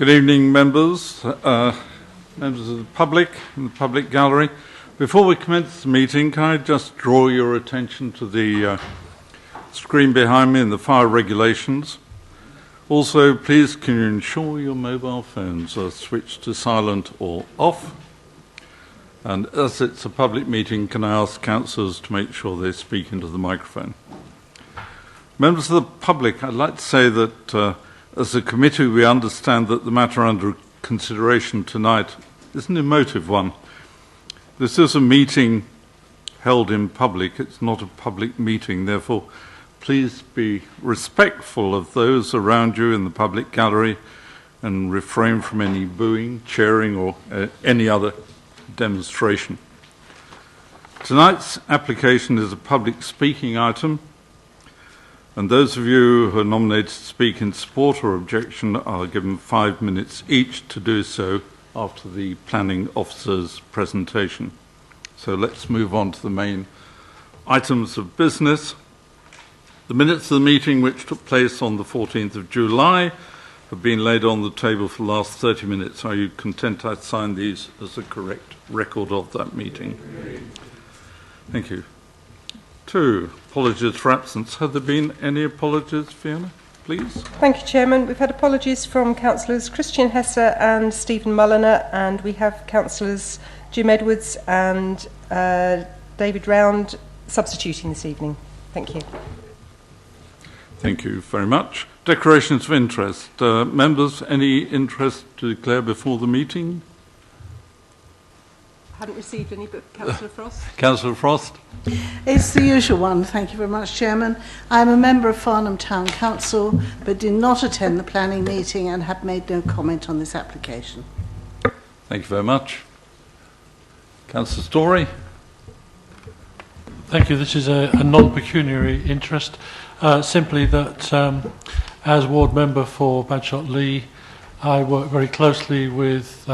Good evening, members, members of the public and the public gallery. Before we commence the meeting, can I just draw your attention to the screen behind me and the fire regulations? Also, please can you ensure your mobile phones are switched to silent or off? And as it's a public meeting, can I ask councillors to make sure they speak into the microphone? Members of the public, I'd like to say that as a committee, we understand that the matter under consideration tonight is an emotive one. This is a meeting held in public. It's not a public meeting. Therefore, please be respectful of those around you in the public gallery and refrain from any booing, cheering, or any other demonstration. Tonight's application is a public speaking item, and those of you who are nominated to speak in support or objection are given 5 minutes each to do so after the planning officer's presentation. So let's move on to the main items of business. The minutes of the meeting, which took place on the 14th of July, have been laid on the table for the last 30 minutes. Are you content I sign these as a correct record of that meeting? Thank you. 2. Apologies for absence. Have there been any apologies, Fiona, please? Thank you, Chairman. We've had apologies from Councillors Christian Hesse and Stephen Mulliner, and we have Councillors Jim Edwards and David Round substituting this evening. Thank you. Thank you very much. Declarations of interest. Members, any interest to declare before the meeting? I hadn't received any, but Councillor Frost. Councillor Frost. It's the usual one. Thank you very much, Chairman. I am a member of Farnham Town Council, but did not attend the planning meeting and have made no comment on this application. Thank you very much. Councillor Story. Thank you. This is a non-pecuniary interest. Simply that as ward member for Badshot Lee, I work very closely with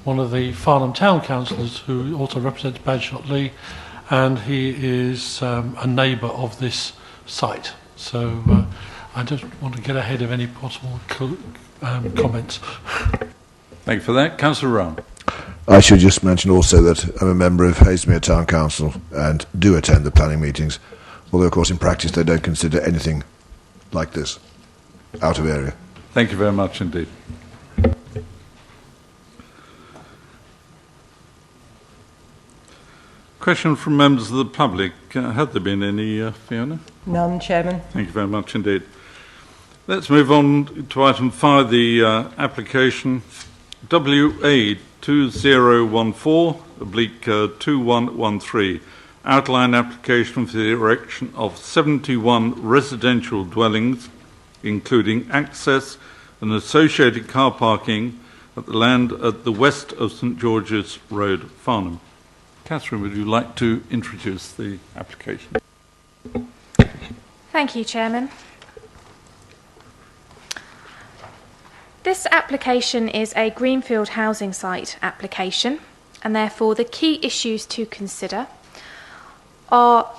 one of the Farnham Town councillors who also represents Badshot Lee, and he is a neighbour of this site. So I just want to get ahead of any possible comments. Thank you for that. Councillor Rowan. I should just mention also that I'm a member of Haslemere Town Council and do attend the planning meetings, although of course in practice they don't consider anything like this out of area. Thank you very much indeed. Question from members of the public. Have there been any, Fiona? None, Chairman. Thank you very much indeed. Let's move on to item 5, the application WA 2014/2113, outline application for the erection of 71 residential dwellings, including access and associated car parking at the land at the west of St George's Road, Farnham. Catherine, would you like to introduce the application? Thank you, Chairman. This application is a greenfield housing site application, and therefore the key issues to consider are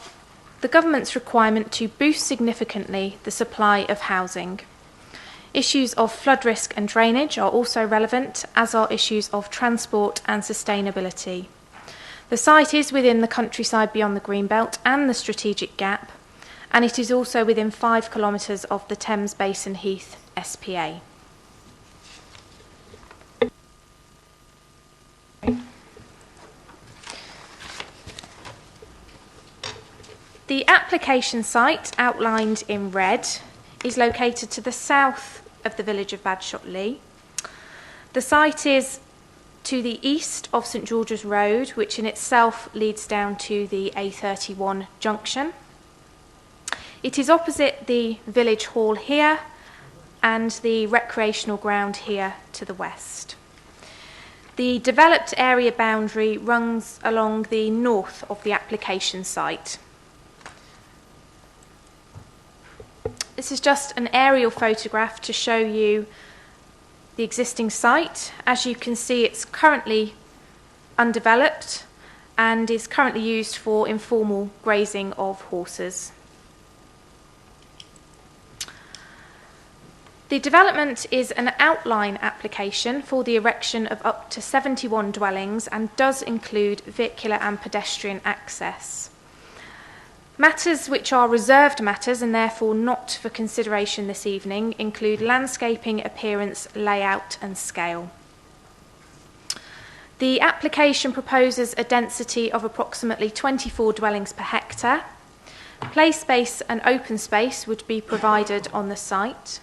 the government's requirement to boost significantly the supply of housing. Issues of flood risk and drainage are also relevant, as are issues of transport and sustainability. The site is within the countryside beyond the Greenbelt and the strategic gap, and it is also within 5 kilometres of the Thames Basin Heath SPA. The application site, outlined in red, is located to the south of the village of Badshot Lee. The site is to the east of St George's Road, which in itself leads down to the A31 junction. It is opposite the village hall here and the recreational ground here to the west. The developed area boundary runs along the north of the application site. This is just an aerial photograph to show you the existing site. As you can see, it's currently undeveloped and is currently used for informal grazing of horses. The development is an outline application for the erection of up to 71 dwellings and does include vehicular and pedestrian access. Matters which are reserved matters and therefore not for consideration this evening include landscaping, appearance, layout and scale. The application proposes a density of approximately 24 dwellings per hectare. Play space and open space would be provided on the site.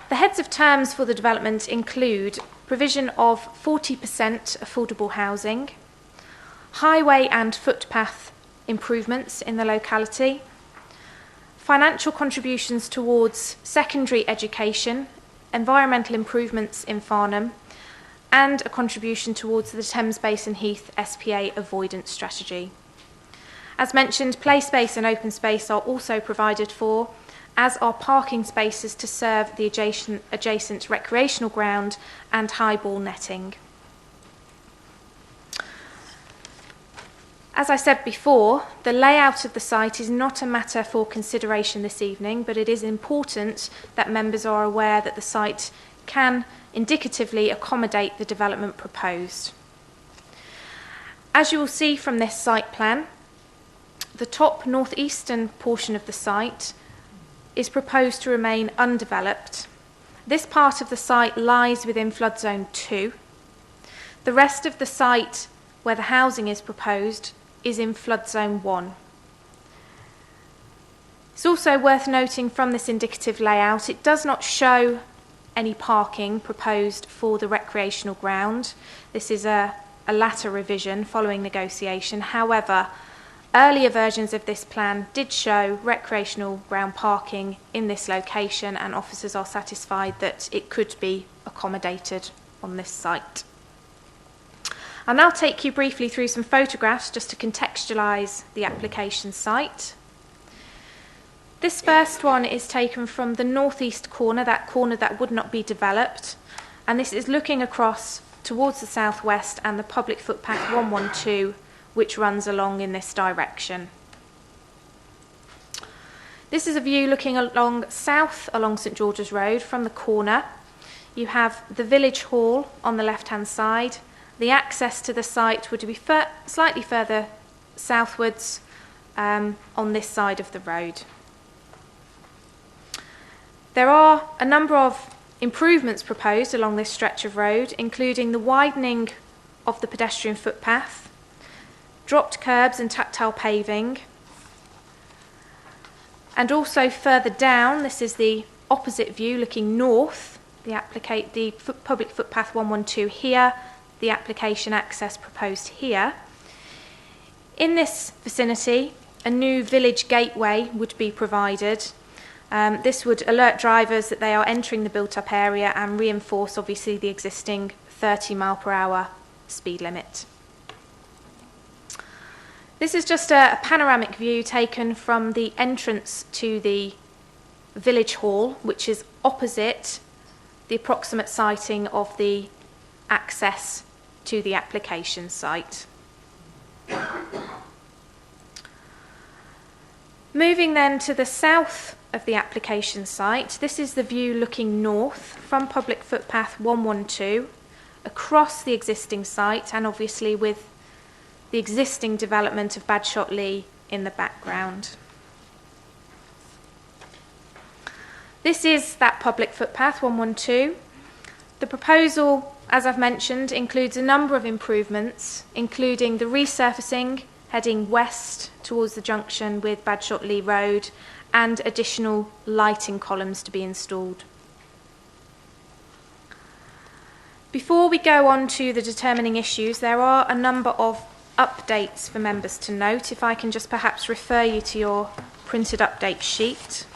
The heads of terms for the development include provision of 40% affordable housing, highway and footpath improvements in the locality, financial contributions towards secondary education, environmental improvements in Farnham, and a contribution towards the Thames Basin Heath SPA avoidance strategy. As mentioned, play space and open space are also provided for, as are parking spaces to serve the adjacent recreational ground and high ball netting. As I said before, the layout of the site is not a matter for consideration this evening, but it is important that members are aware that the site can indicatively accommodate the development proposed. As you will see from this site plan, the top northeastern portion of the site is proposed to remain undeveloped. This part of the site lies within flood zone 2. The rest of the site where the housing is proposed is in flood zone 1. It's also worth noting from this indicative layout, it does not show any parking proposed for the recreational ground. This is a latter revision following negotiation. However, earlier versions of this plan did show recreational ground parking in this location, and officers are satisfied that it could be accommodated on this site. I'll now take you briefly through some photographs just to contextualise the application site. This first one is taken from the northeast corner that would not be developed, and this is looking across towards the southwest and the public footpath 112, which runs along in this direction. This is a view looking along south along St George's Road from the corner. You have the village hall on the left-hand side. The access to the site would be slightly further southwards on this side of the road. There are a number of improvements proposed along this stretch of road, including the widening of the pedestrian footpath, dropped curbs and tactile paving, and also further down, this is the opposite view looking north, the public footpath 112 here, the application access proposed here. In this vicinity, a new village gateway would be provided. This would alert drivers that they are entering the built-up area and reinforce, obviously, the existing 30 mph speed limit. This is just a panoramic view taken from the entrance to the village hall, which is opposite the approximate siting of the access to the application site. Moving then to the south of the application site, this is the view looking north from public footpath 112 across the existing site, and obviously with the existing development of Badshot Lee in the background. This is that public footpath 112. The proposal, as I've mentioned, includes a number of improvements, including the resurfacing heading west towards the junction with Badshot Lee Road and additional lighting columns to be installed. Before we go on to the determining issues, there are a number of updates for members to note. If I can just perhaps refer you to your printed update sheet.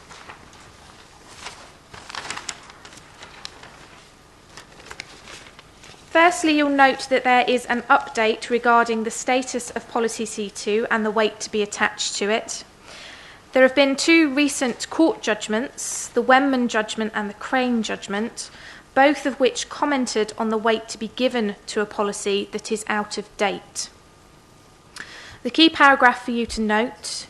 Firstly, you'll note that there is an update regarding the status of Policy C2 and the weight to be attached to it. There have been two recent court judgments, the Wenman judgment and the Crane judgment, both of which commented on the weight to be given to a policy that is out of date. The key paragraph for you to note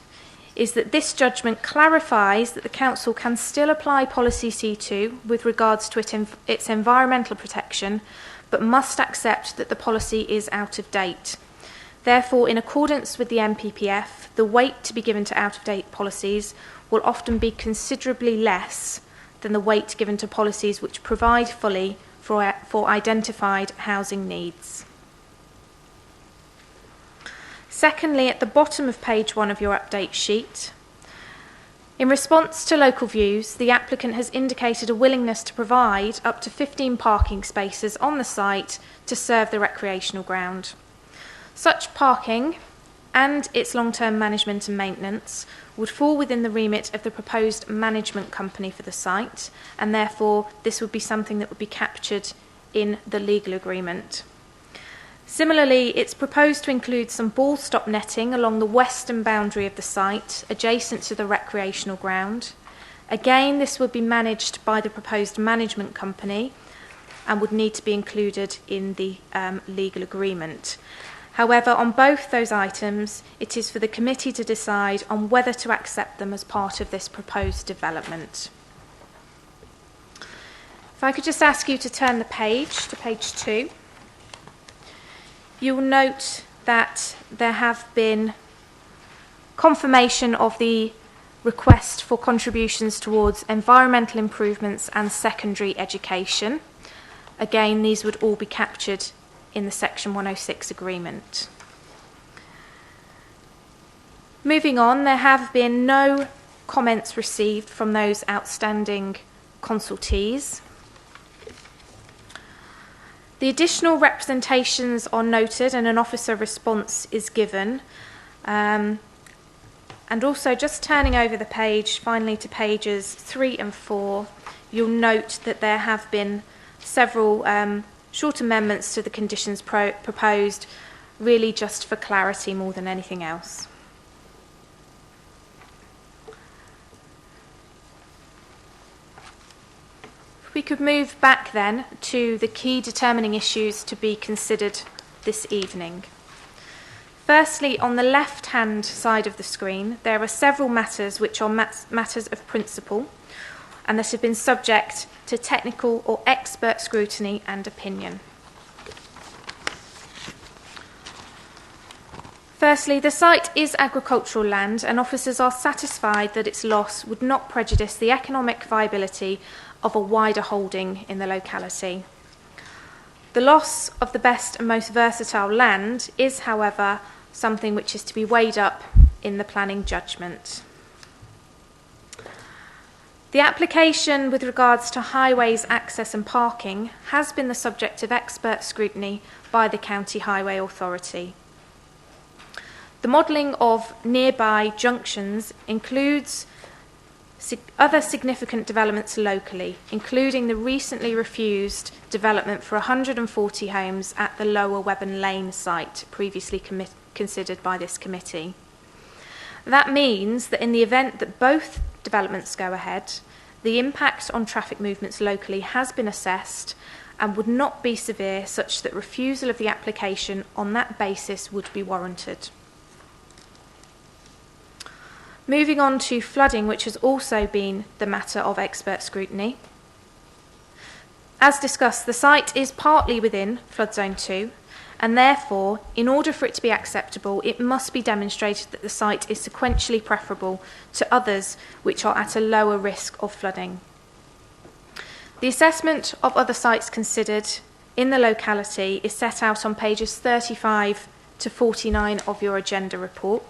is that this judgment clarifies that the Council can still apply Policy C2 with regards to its environmental protection, but must accept that the policy is out of date. Therefore, in accordance with the NPPF, the weight to be given to out-of-date policies will often be considerably less than the weight given to policies which provide fully for identified housing needs. Secondly, at the bottom of page 1 of your update sheet, in response to local views, the applicant has indicated a willingness to provide up to 15 parking spaces on the site to serve the recreational ground. Such parking and its long-term management and maintenance would fall within the remit of the proposed management company for the site, and therefore this would be something that would be captured in the legal agreement. Similarly, it's proposed to include some ball stop netting along the western boundary of the site, adjacent to the recreational ground. Again, this would be managed by the proposed management company and would need to be included in the legal agreement. However, on both those items, it is for the committee to decide on whether to accept them as part of this proposed development. If I could just ask you to turn the page to page 2. You'll note that there have been confirmation of the request for contributions towards environmental improvements and secondary education. Again, these would all be captured in the Section 106 agreement. Moving on, there have been no comments received from those outstanding consultees. The additional representations are noted and an officer response is given. And also, just turning over the page, finally to pages 3 and 4, you'll note that there have been several short amendments to the conditions proposed, really just for clarity more than anything else. We could move back then to the key determining issues to be considered this evening. Firstly, on the left-hand side of the screen, there are several matters which are matters of principle and that have been subject to technical or expert scrutiny and opinion. Firstly, the site is agricultural land and officers are satisfied that its loss would not prejudice the economic viability of a wider holding in the locality. The loss of the best and most versatile land is, however, something which is to be weighed up in the planning judgment. The application with regards to highways, access and parking has been the subject of expert scrutiny by the County Highway Authority. The modelling of nearby junctions includes other significant developments locally, including the recently refused development for 140 homes at the Lower Webburn Lane site, previously considered by this committee. That means that in the event that both developments go ahead, the impact on traffic movements locally has been assessed and would not be severe, such that refusal of the application on that basis would be warranted. Moving on to flooding, which has also been the matter of expert scrutiny. As discussed, the site is partly within Flood Zone 2, and therefore, in order for it to be acceptable, it must be demonstrated that the site is sequentially preferable to others which are at a lower risk of flooding. The assessment of other sites considered in the locality is set out on pages 35 to 49 of your agenda report.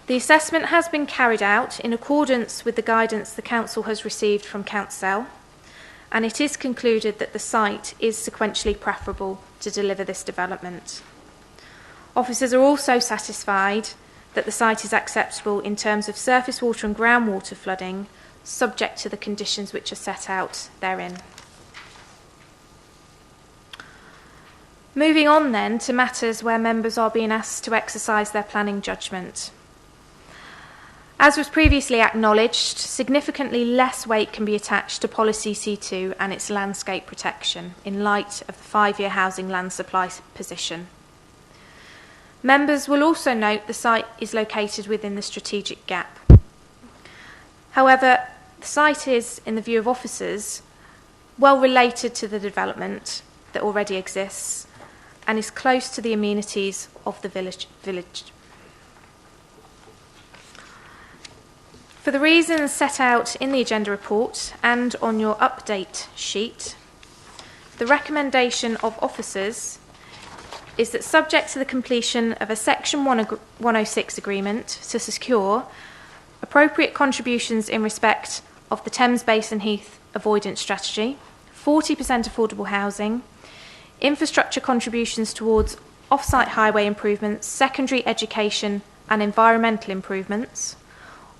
The assessment has been carried out in accordance with the guidance the Council has received from Council, and it is concluded that the site is sequentially preferable to deliver this development. Officers are also satisfied that the site is acceptable in terms of surface water and groundwater flooding, subject to the conditions which are set out therein. Moving on then to matters where members are being asked to exercise their planning judgment. As was previously acknowledged, significantly less weight can be attached to Policy C2 and its landscape protection in light of the 5-year housing land supply position. Members will also note the site is located within the strategic gap. However, the site is, in the view of officers, well related to the development that already exists and is close to the amenities of the village. For the reasons set out in the agenda report and on your update sheet, the recommendation of officers is that, subject to the completion of a Section 106 agreement to secure appropriate contributions in respect of the Thames Basin Heath avoidance strategy, 40% affordable housing, infrastructure contributions towards off-site highway improvements, secondary education and environmental improvements,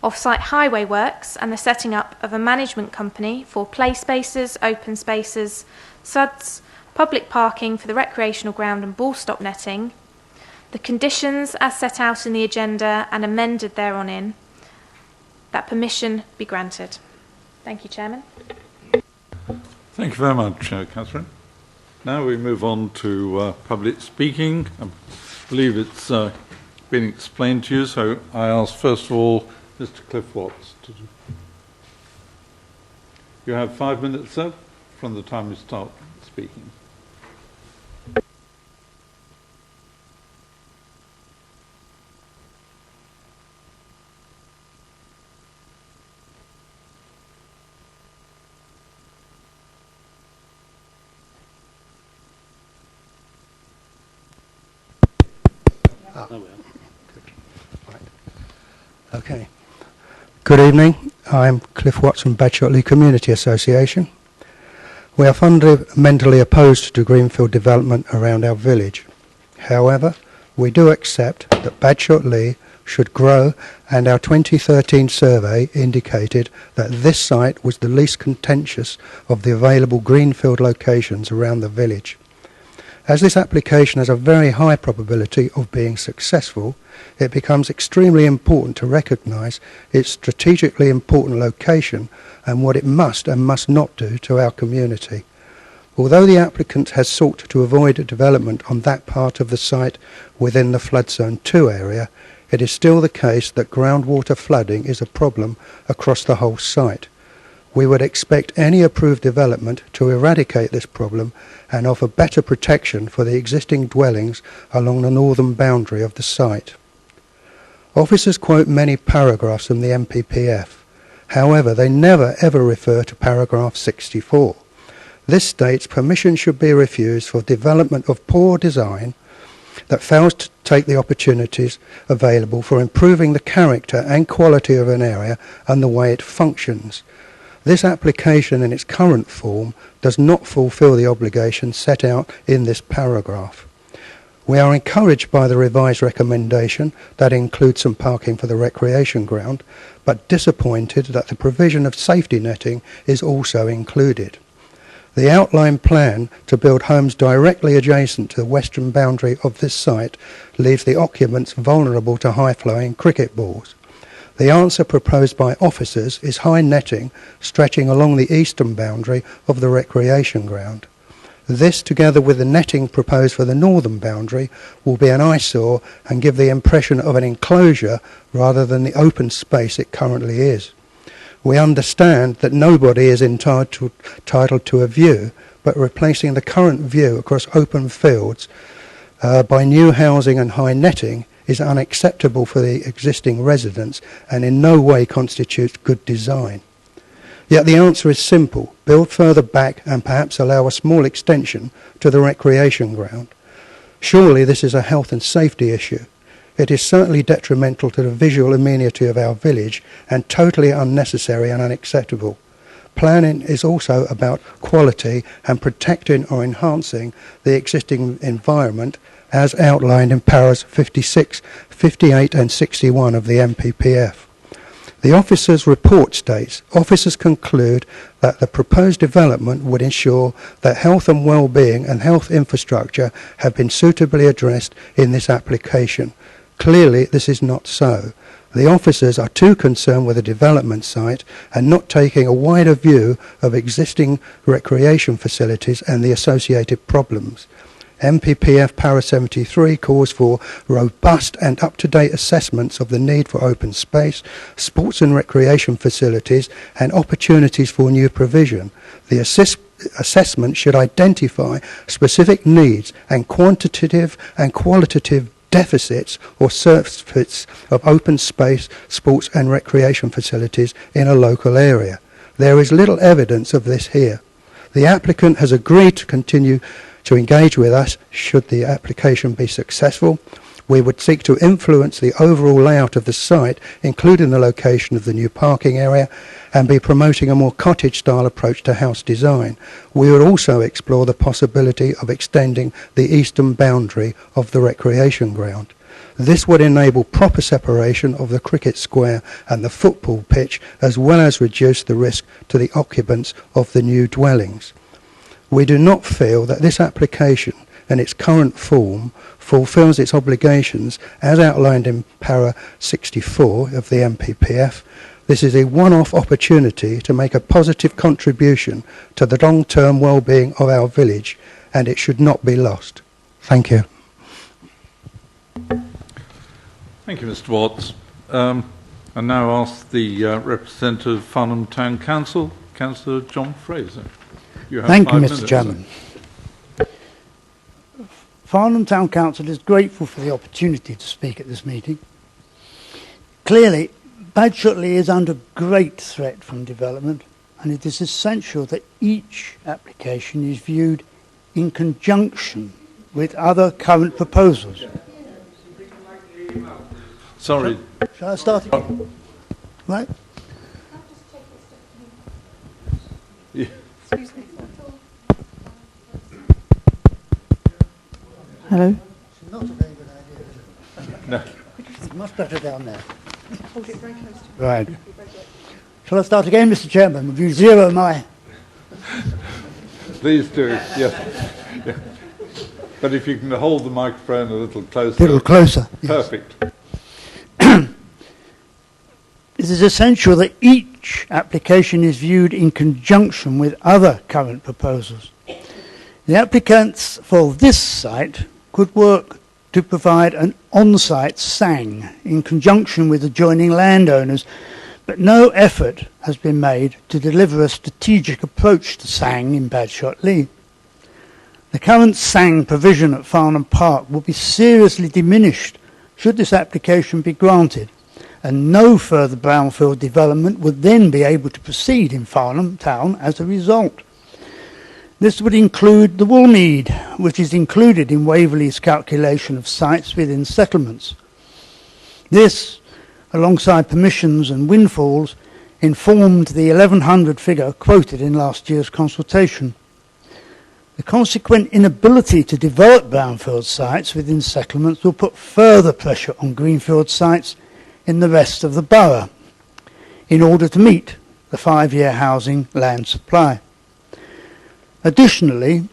off-site highway works and the setting up of a management company for play spaces, open spaces, SUDs, public parking for the recreational ground and ball stop netting, the conditions as set out in the agenda and amended thereon, that permission be granted. Thank you, Chairman. Thank you very much, Catherine. Now we move on to public speaking. I believe it's been explained to you, so I ask first of all Mr. Cliff Watts to do. You have 5 minutes, sir, from the time you start speaking. Okay. Good evening. I'm Cliff Watts from Badshot Community Association. We are fundamentally opposed to greenfield development around our village. However, we do accept that Badshot should grow, and our 2013 survey indicated that this site was the least contentious of the available greenfield locations around the village. As this application has a very high probability of being successful, it becomes extremely important to recognise its strategically important location and what it must and must not do to our community. Although the applicant has sought to avoid development on that part of the site within the Flood Zone 2 area, it is still the case that groundwater flooding is a problem across the whole site. We would expect any approved development to eradicate this problem and offer better protection for the existing dwellings along the northern boundary of the site. Officers quote many paragraphs from the MPPF. However, they never ever refer to paragraph 64. This states permission should be refused for development of poor design that fails to take the opportunities available for improving the character and quality of an area and the way it functions. This application in its current form does not fulfil the obligations set out in this paragraph. We are encouraged by the revised recommendation that includes some parking for the recreation ground, but disappointed that the provision of safety netting is also included. The outline plan to build homes directly adjacent to the western boundary of this site leaves the occupants vulnerable to high-flying cricket balls. The answer proposed by officers is high netting stretching along the eastern boundary of the recreation ground. This, together with the netting proposed for the northern boundary, will be an eyesore and give the impression of an enclosure rather than the open space it currently is. We understand that nobody is entitled to a view, but replacing the current view across open fields by new housing and high netting is unacceptable for the existing residents and in no way constitutes good design. Yet the answer is simple: build further back and perhaps allow a small extension to the recreation ground. Surely this is a health and safety issue. It is certainly detrimental to the visual amenity of our village and totally unnecessary and unacceptable. Planning is also about quality and protecting or enhancing the existing environment as outlined in paras 56, 58 and 61 of the MPPF. The officers' report states, officers conclude that the proposed development would ensure that health and well-being and health infrastructure have been suitably addressed in this application. Clearly, this is not so. The officers are too concerned with the development site and not taking a wider view of existing recreation facilities and the associated problems. MPPF Para 73 calls for robust and up-to-date assessments of the need for open space, sports and recreation facilities and opportunities for new provision. The assessment should identify specific needs and quantitative and qualitative deficits or surfeits of open space, sports and recreation facilities in a local area. There is little evidence of this here. The applicant has agreed to continue to engage with us should the application be successful. We would seek to influence the overall layout of the site, including the location of the new parking area, and be promoting a more cottage-style approach to house design. We would also explore the possibility of extending the eastern boundary of the recreation ground. This would enable proper separation of the cricket square and the football pitch, as well as reduce the risk to the occupants of the new dwellings. We do not feel that this application in its current form fulfills its obligations as outlined in Para 64 of the MPPF. This is a one-off opportunity to make a positive contribution to the long-term well-being of our village, and it should not be lost. Thank you. Thank you, Mr. Watts. I now ask the representative of Farnham Town Council, Councillor John Fraser. You have Thank you, 5 Mr. minutes. Chairman. Farnham Town Council is grateful for the opportunity to speak at this meeting. Clearly, Badgeshotley is under great threat from development, and it is essential that each application is viewed in conjunction with other current proposals. Sorry. Shall I start again? Right? Yeah. Hello? It's not a very good idea. No. It's much better down there. Hold it very close to Right. Shall I start again, Mr. Chairman? Will you zero my... Please do, yes. Yeah. But if you can hold the microphone a little closer. A little closer. Yes. Perfect. It is essential that each application is viewed in conjunction with other current proposals. The applicants for this site could work to provide an on-site SANG in conjunction with adjoining landowners, but no effort has been made to deliver a strategic approach to SANG in Badgeshotley. The current SANG provision at Farnham Park will be seriously diminished should this application be granted, and no further brownfield development would then be able to proceed in Farnham Town as a result. This would include the Woolmead, which is included in Waverley's calculation of sites within settlements. This, alongside permissions and windfalls, informed the 1,100 figure quoted in last year's consultation. The consequent inability to develop brownfield sites within settlements will put further pressure on greenfield sites in the rest of the borough in order to meet the 5-year housing land supply. Additionally,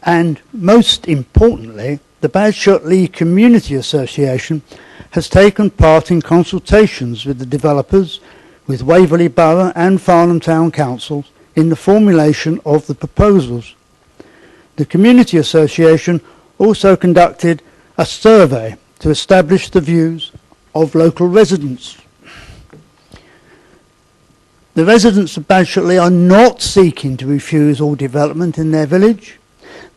and most importantly, the Badgeshotley Community Association has taken part in consultations with the developers, with Waverley Borough and Farnham Town Council in the formulation of the proposals. The Community Association also conducted a survey to establish the views of local residents. The residents of Badgeshotley are not seeking to refuse all development in their village.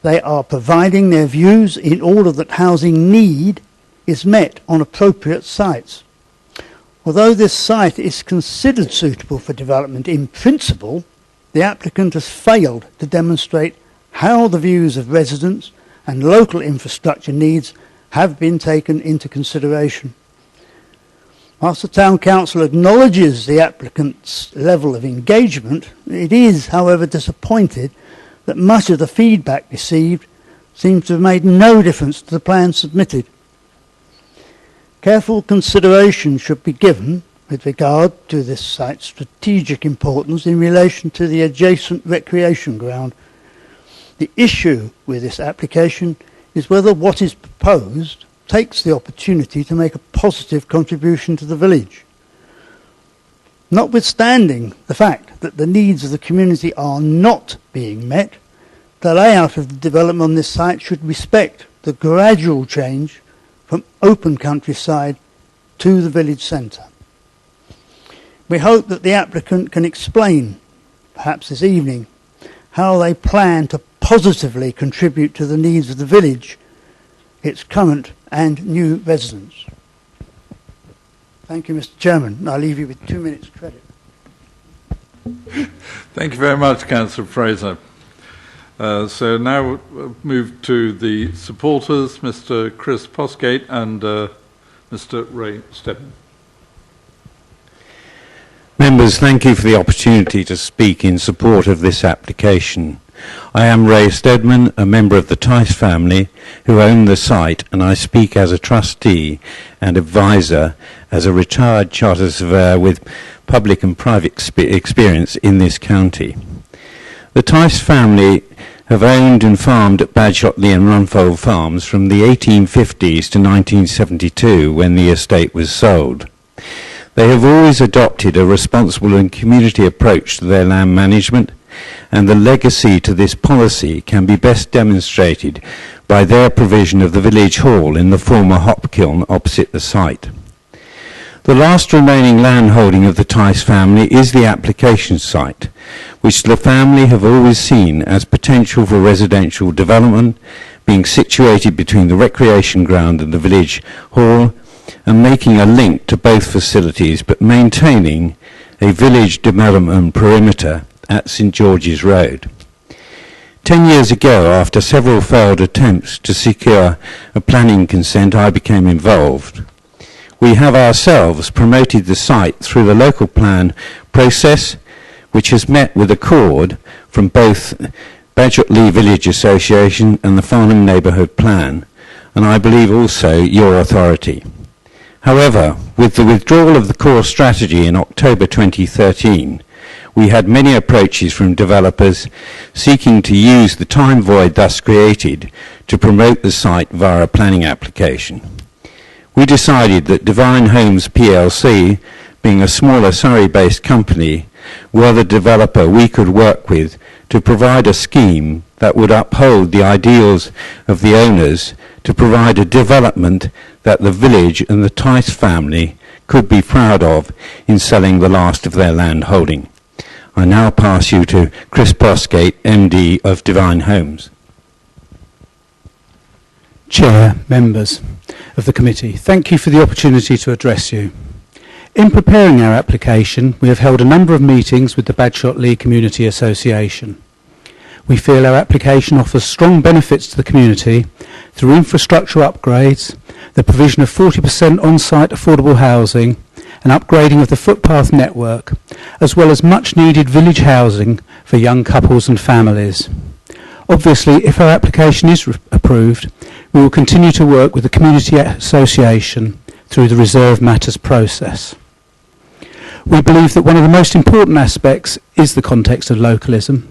They are providing their views in order that housing need is met on appropriate sites. Although this site is considered suitable for development in principle, the applicant has failed to demonstrate how the views of residents and local infrastructure needs have been taken into consideration. Whilst the Town Council acknowledges the applicant's level of engagement, it is, however, disappointed that much of the feedback received seems to have made no difference to the plan submitted. Careful consideration should be given with regard to this site's strategic importance in relation to the adjacent recreation ground. The issue with this application is whether what is proposed takes the opportunity to make a positive contribution to the village. Notwithstanding the fact that the needs of the community are not being met, the layout of the development on this site should respect the gradual change from open countryside to the village centre. We hope that the applicant can explain, perhaps this evening, how they plan to positively contribute to the needs of the village, its current and new residents. Thank you, Mr. Chairman. I'll leave you with 2 minutes credit. Thank you very much, Councillor Fraser. So now we'll move to the supporters, Mr. Chris Posgate and Mr. Ray Stedman. Members, thank you for the opportunity to speak in support of this application. I am Ray Stedman, a member of the Tice family who own the site, and I speak as a trustee and advisor as a retired chartered surveyor with public and private experience in this county. The Tice family have owned and farmed at Badgeshotley and Runfold farms from the 1850s to 1972 when the estate was sold. They have always adopted a responsible and community approach to their land management, and the legacy to this policy can be best demonstrated by their provision of the village hall in the former hop kiln opposite the site. The last remaining landholding of the Tice family is the application site, which the family have always seen as potential for residential development, being situated between the recreation ground and the village hall, and making a link to both facilities, but maintaining a village development perimeter at St George's Road. 10 years ago, after several failed attempts to secure a planning consent, I became involved. We have ourselves promoted the site through the local plan process, which has met with accord from both Badgeshotley Village Association and the Farnham Neighbourhood Plan, and I believe also your authority. However, with the withdrawal of the core strategy in October 2013, we had many approaches from developers seeking to use the time void thus created to promote the site via a planning application. We decided that Divine Homes plc, being a smaller Surrey-based company, were the developer we could work with to provide a scheme that would uphold the ideals of the owners to provide a development that the village and the Tice family could be proud of in selling the last of their land holding. I now pass you to Chris Posgate, MD of Divine Homes. Chair, members of the committee, thank you for the opportunity to address you. In preparing our application, we have held a number of meetings with the Badgeshotley Community Association. We feel our application offers strong benefits to the community through infrastructure upgrades, the provision of 40% on-site affordable housing, and upgrading of the footpath network, as well as much needed village housing for young couples and families. Obviously, if our application is approved, we will continue to work with the Community Association through the Reserve Matters process. We believe that one of the most important aspects is the context of localism.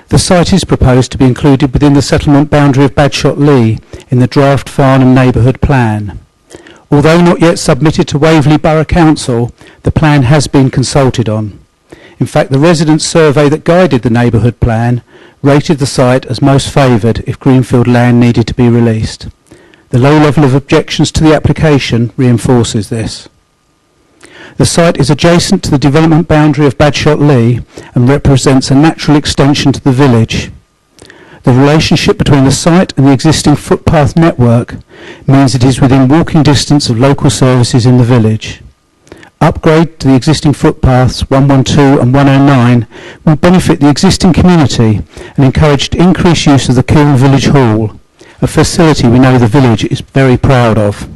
The site is proposed to be included within the settlement boundary of Badgeshotley in the draft Farnham Neighbourhood Plan. Although not yet submitted to Waverley Borough Council, the plan has been consulted on. In fact, the residents' survey that guided the neighbourhood plan rated the site as most favoured if greenfield land needed to be released. The low level of objections to the application reinforces this. The site is adjacent to the development boundary of Badgeshotley and represents a natural extension to the village. The relationship between the site and the existing footpath network means it is within walking distance of local services in the village. Upgrade to the existing footpaths 112 and 109 will benefit the existing community and encourage increased use of the Kiln Village Hall, a facility we know the village is very proud of.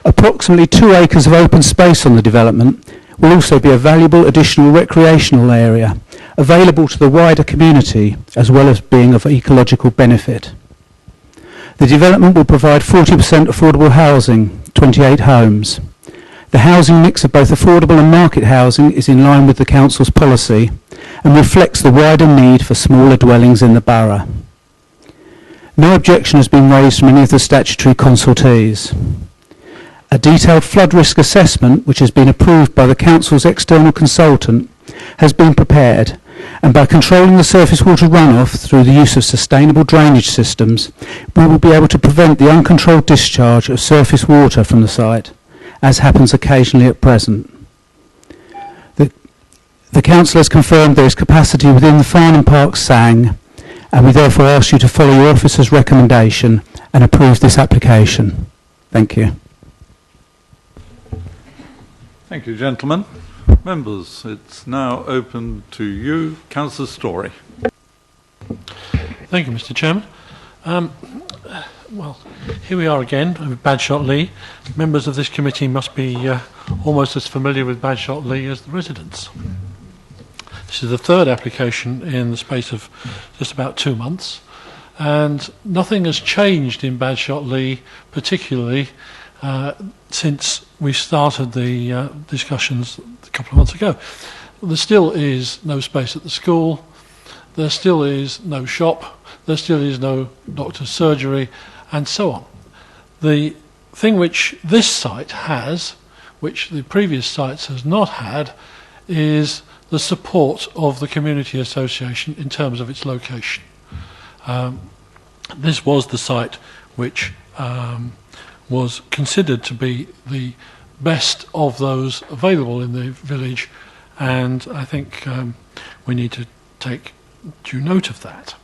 Approximately 2 acres of open space on the development will also be a valuable additional recreational area available to the wider community, as well as being of ecological benefit. The development will provide 40% affordable housing, 28 homes. The housing mix of both affordable and market housing is in line with the Council's policy and reflects the wider need for smaller dwellings in the borough. No objection has been raised from any of the statutory consultees. A detailed flood risk assessment, which has been approved by the Council's external consultant, has been prepared And by controlling the surface water runoff through the use of sustainable drainage systems, we will be able to prevent the uncontrolled discharge of surface water from the site, as happens occasionally at present. The Council has confirmed there is capacity within the Farnham Park SANG, and we therefore ask you to follow your officer's recommendation and approve this application. Thank you. Thank you, gentlemen. Members, it's now open to you. Councillor Story. Thank you, Mr. Chairman. Well, here we are again with Badshot Lee. Members of this committee must be almost as familiar with Badshot Lee as the residents. This is the third application in the space of just about 2 months, and nothing has changed in Badshot Lee, particularly since we started the discussions a couple of months ago. There still is no space at the school, there still is no shop, there still is no doctor's surgery, and so on. The thing which this site has, which the previous sites has not had, is the support of the community association in terms of its location. This was the site which was considered to be the best of those available in the village, and I think we need to take due note of that.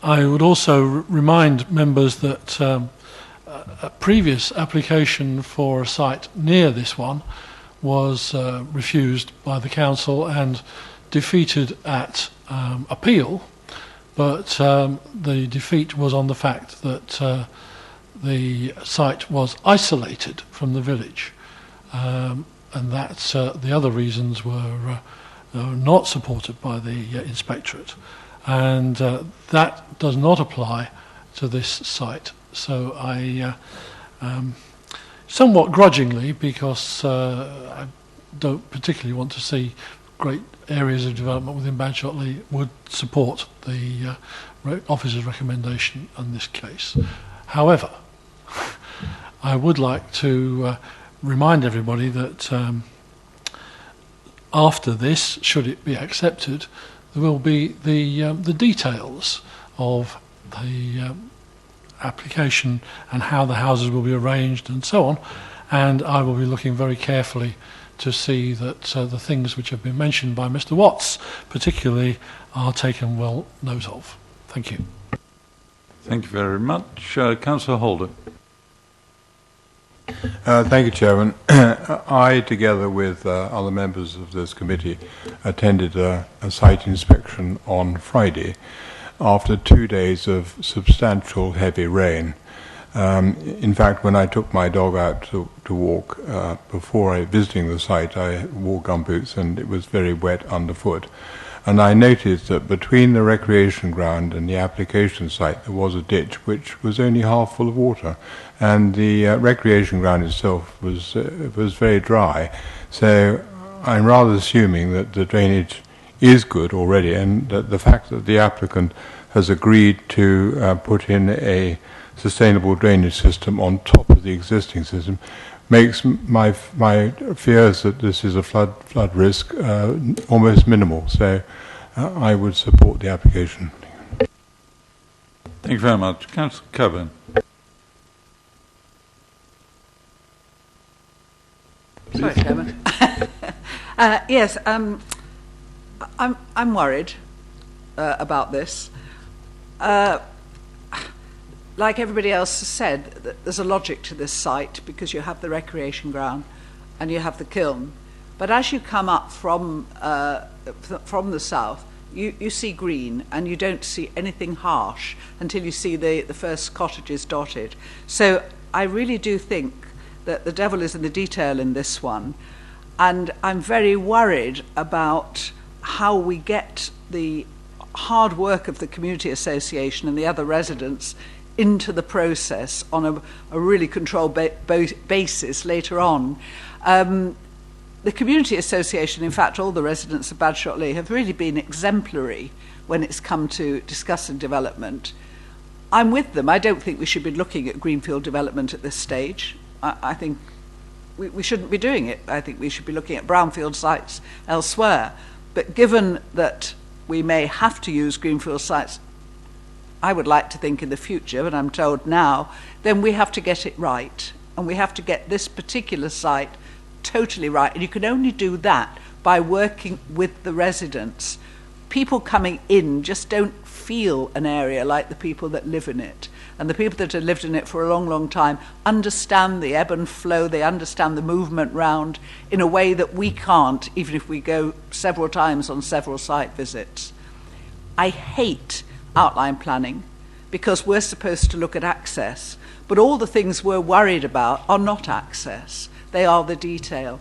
I would also remind members that a previous application for a site near this one was refused by the council and defeated at appeal, but the defeat was on the fact that the site was isolated from the village, and that the other reasons were not supported by the inspectorate, and that does not apply to this site. So I somewhat grudgingly, because I don't particularly want to see great areas of development within Badshot Lee, would support the officer's recommendation in this case. However, I would like to remind everybody that after this, should it be accepted, there will be the details of the application and how the houses will be arranged and so on, and I will be looking very carefully to see that the things which have been mentioned by Mr. Watts particularly are taken well note of. Thank you. Thank you very much. Councillor Holder. Thank you, Chairman. I, together with other members of this committee, attended a site inspection on Friday after 2 days of substantial heavy rain. In fact, when I took my dog out to walk, before visiting the site, I wore gumboots and it was very wet underfoot. And I noticed that between the recreation ground and the application site there was a ditch which was only half full of water, and the recreation ground itself was very dry. So I'm rather assuming that the drainage is good already, and that the fact that the applicant has agreed to put in a sustainable drainage system on top of the existing system makes my fears that this is a flood risk almost minimal. So I would support the application. Thank you very much. Councillor Coburn. Sorry, Chairman. Yes, I'm worried about this. Like everybody else has said, there's a logic to this site because you have the recreation ground and you have the kiln. But as you come up from the south, you see green and you don't see anything harsh until you see the first cottages dotted. So I really do think that the devil is in the detail in this one. And I'm very worried about how we get the hard work of the community association and the other residents into the process on a really controlled basis later on. The community association, in fact all the residents of Badshot Lee, have really been exemplary when it's come to discussing development. I'm with them. I don't think we should be looking at greenfield development at this stage. I think we shouldn't be doing it. I think we should be looking at brownfield sites elsewhere. But given that we may have to use greenfield sites, I would like to think in the future, but I'm told now, then we have to get it right. And we have to get this particular site totally right. And you can only do that by working with the residents. People coming in just don't feel an area like the people that live in it. And the people that have lived in it for a long, long time understand the ebb and flow, they understand the movement round in a way that we can't, even if we go several times on several site visits. I hate outline planning because we're supposed to look at access, but all the things we're worried about are not access, they are the detail.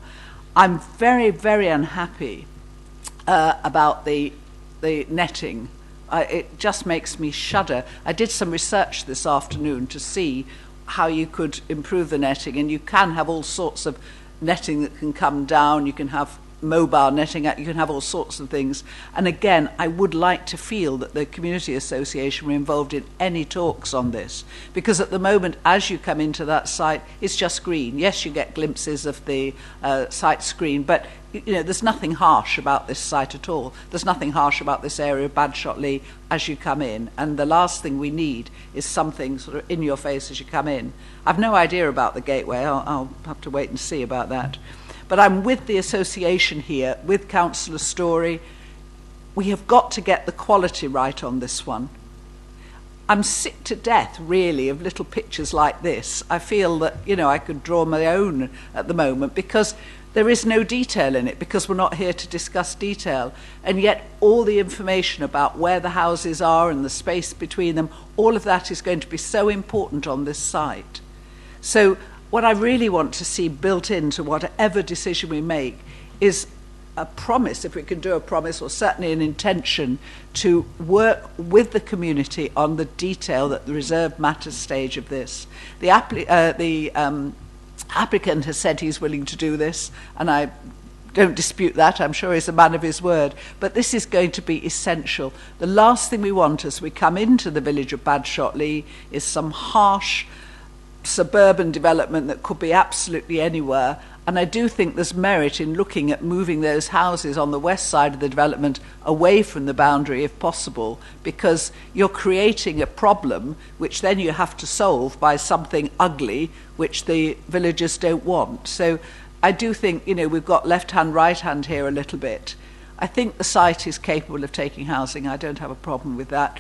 I'm very, very unhappy about the netting. It just makes me shudder. I did some research this afternoon to see how you could improve the netting, and you can have all sorts of netting that can come down, you can have mobile netting, you can have all sorts of things. And again, I would like to feel that the community association were involved in any talks on this, because at the moment, as you come into that site, it's just green. Yes, you get glimpses of the site screen, but you know, there's nothing harsh about this site at all. There's nothing harsh about this area of Badshot-Lee as you come in. And the last thing we need is something sort of in your face as you come in. I've no idea about the gateway. I'll have to wait and see about that. But I'm with the association here, with Councillor Story. We have got to get the quality right on this one. I'm sick to death, really, of little pictures like this. I feel that, you know, I could draw my own at the moment because there is no detail in it, because we're not here to discuss detail. And yet all the information about where the houses are and the space between them, all of that is going to be so important on this site. So what I really want to see built into whatever decision we make is a promise, if we can do a promise, or certainly an intention to work with the community on the detail at the reserved matters stage of this. The applicant has said he's willing to do this, and I don't dispute that. I'm sure he's a man of his word. But this is going to be essential. The last thing we want as we come into the village of Badshot-Lee is some harsh suburban development that could be absolutely anywhere. And I do think there's merit in looking at moving those houses on the west side of the development away from the boundary if possible, because you're creating a problem which then you have to solve by something ugly which the villagers don't want. So I do think, you know, we've got left hand, right hand here a little bit. I think the site is capable of taking housing. I don't have a problem with that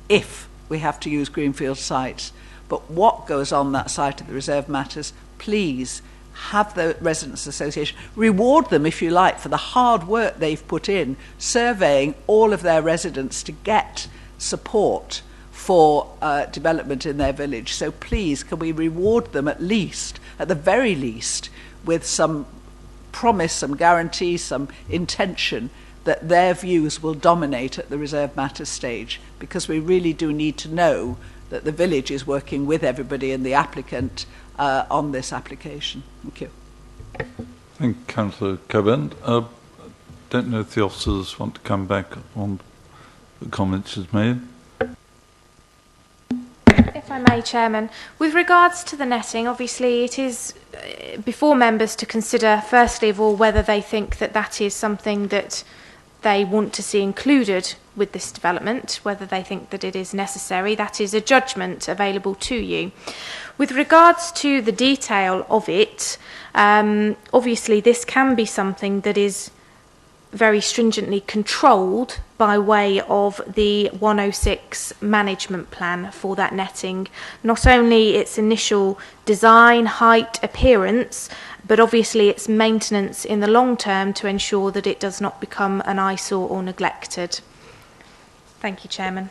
if we have to use greenfield sites. But what goes on that site of the reserved matters, please have the Residents' Association, reward them, if you like, for the hard work they've put in, surveying all of their residents to get support for development in their village. So please, can we reward them at least, at the very least, with some promise, some guarantee, some intention that their views will dominate at the reserved matters stage, because we really do need to know that the village is working with everybody and the applicant on this application. Thank you. Thank you, Councillor Coburn. Don't know if the officers want to come back on the comments she's made. If I may, Chairman, with regards to the netting, obviously it is before members to consider, firstly of all, whether they think that that is something that they want to see included with this development, whether they think that it is necessary. That is a judgment available to you. With regards to the detail of it, obviously this can be something that is very stringently controlled by way of the 106 management plan for that netting. Not only its initial design, height, appearance, but obviously its maintenance in the long term to ensure that it does not become an eyesore or neglected. Thank you, Chairman.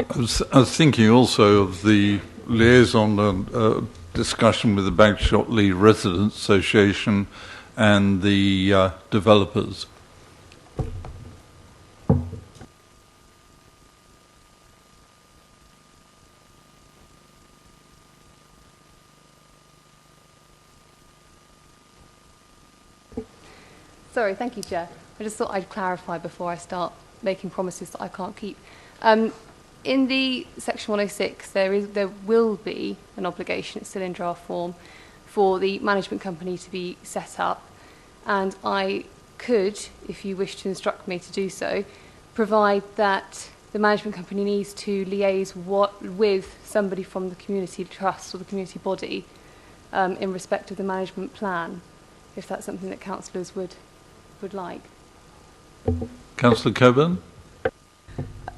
I was thinking also of the liaison and discussion with the Bagshot-Lee Residents Association and the developers. Sorry, thank you, Chair. I just thought I'd clarify before I start making promises that I can't keep. In the Section 106, there will be an obligation, it's still in draft form, for the management company to be set up. And I could, if you wish to instruct me to do so, provide that the management company needs to liaise with somebody from the community trust or the community body in respect of the management plan, if that's something that councillors would like. Councillor Coburn?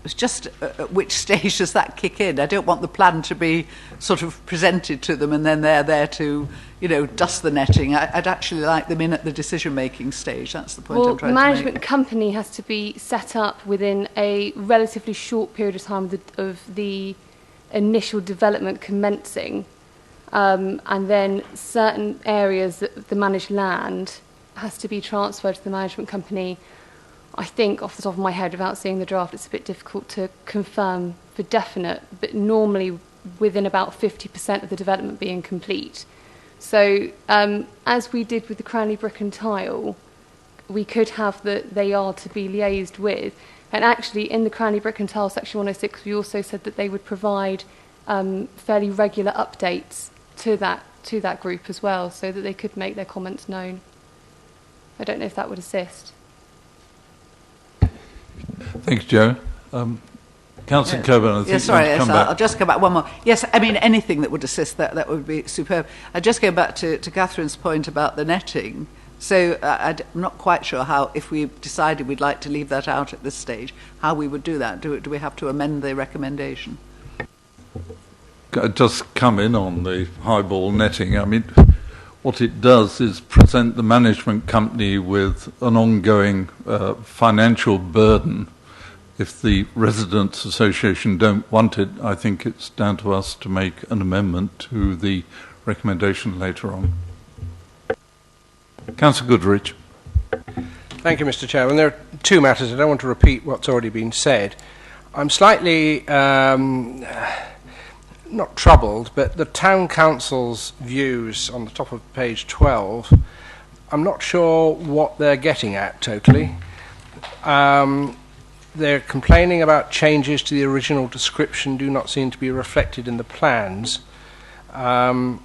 It's just at which stage does that kick in? I don't want the plan to be sort of presented to them and then they're there to, dust the netting. I'd actually like them in at the decision-making stage. That's the point I'm trying to make. Well, the management company has to be set up within a relatively short period of time of the initial development commencing, and then certain areas that the managed land has to be transferred to the management company. I think, off the top of my head, without seeing the draft, it's a bit difficult to confirm for definite, but normally within about 50% of the development being complete. So, as we did with the Cranley Brick and Tile, we could have that they are to be liaised with. And actually, in the Cranley Brick and Tile Section 106, we also said that they would provide fairly regular updates to that group as well, so that they could make their comments known. I don't know if that would assist. Thanks, Joe. Councillor Coburn, I think I'll just come back one more. Yes, I mean, anything that would assist that would be superb. I'll just go back to Catherine's point about the netting. So I'm not quite sure how, if we decided we'd like to leave that out at this stage, how we would do that. Do we have to amend the recommendation? Just come in on the highball netting. I mean, what it does is present the management company with an ongoing financial burden. If the Residents' Association don't want it, I think it's down to us to make an amendment to the recommendation later on. Councillor Goodrich. Thank you, Mr. Chairman. There are two matters. I don't want to repeat what's already been said. I'm slightly not troubled, but the Town Council's views on the top of page 12, I'm not sure what they're getting at totally. They're complaining about changes to the original description do not seem to be reflected in the plans. Clearly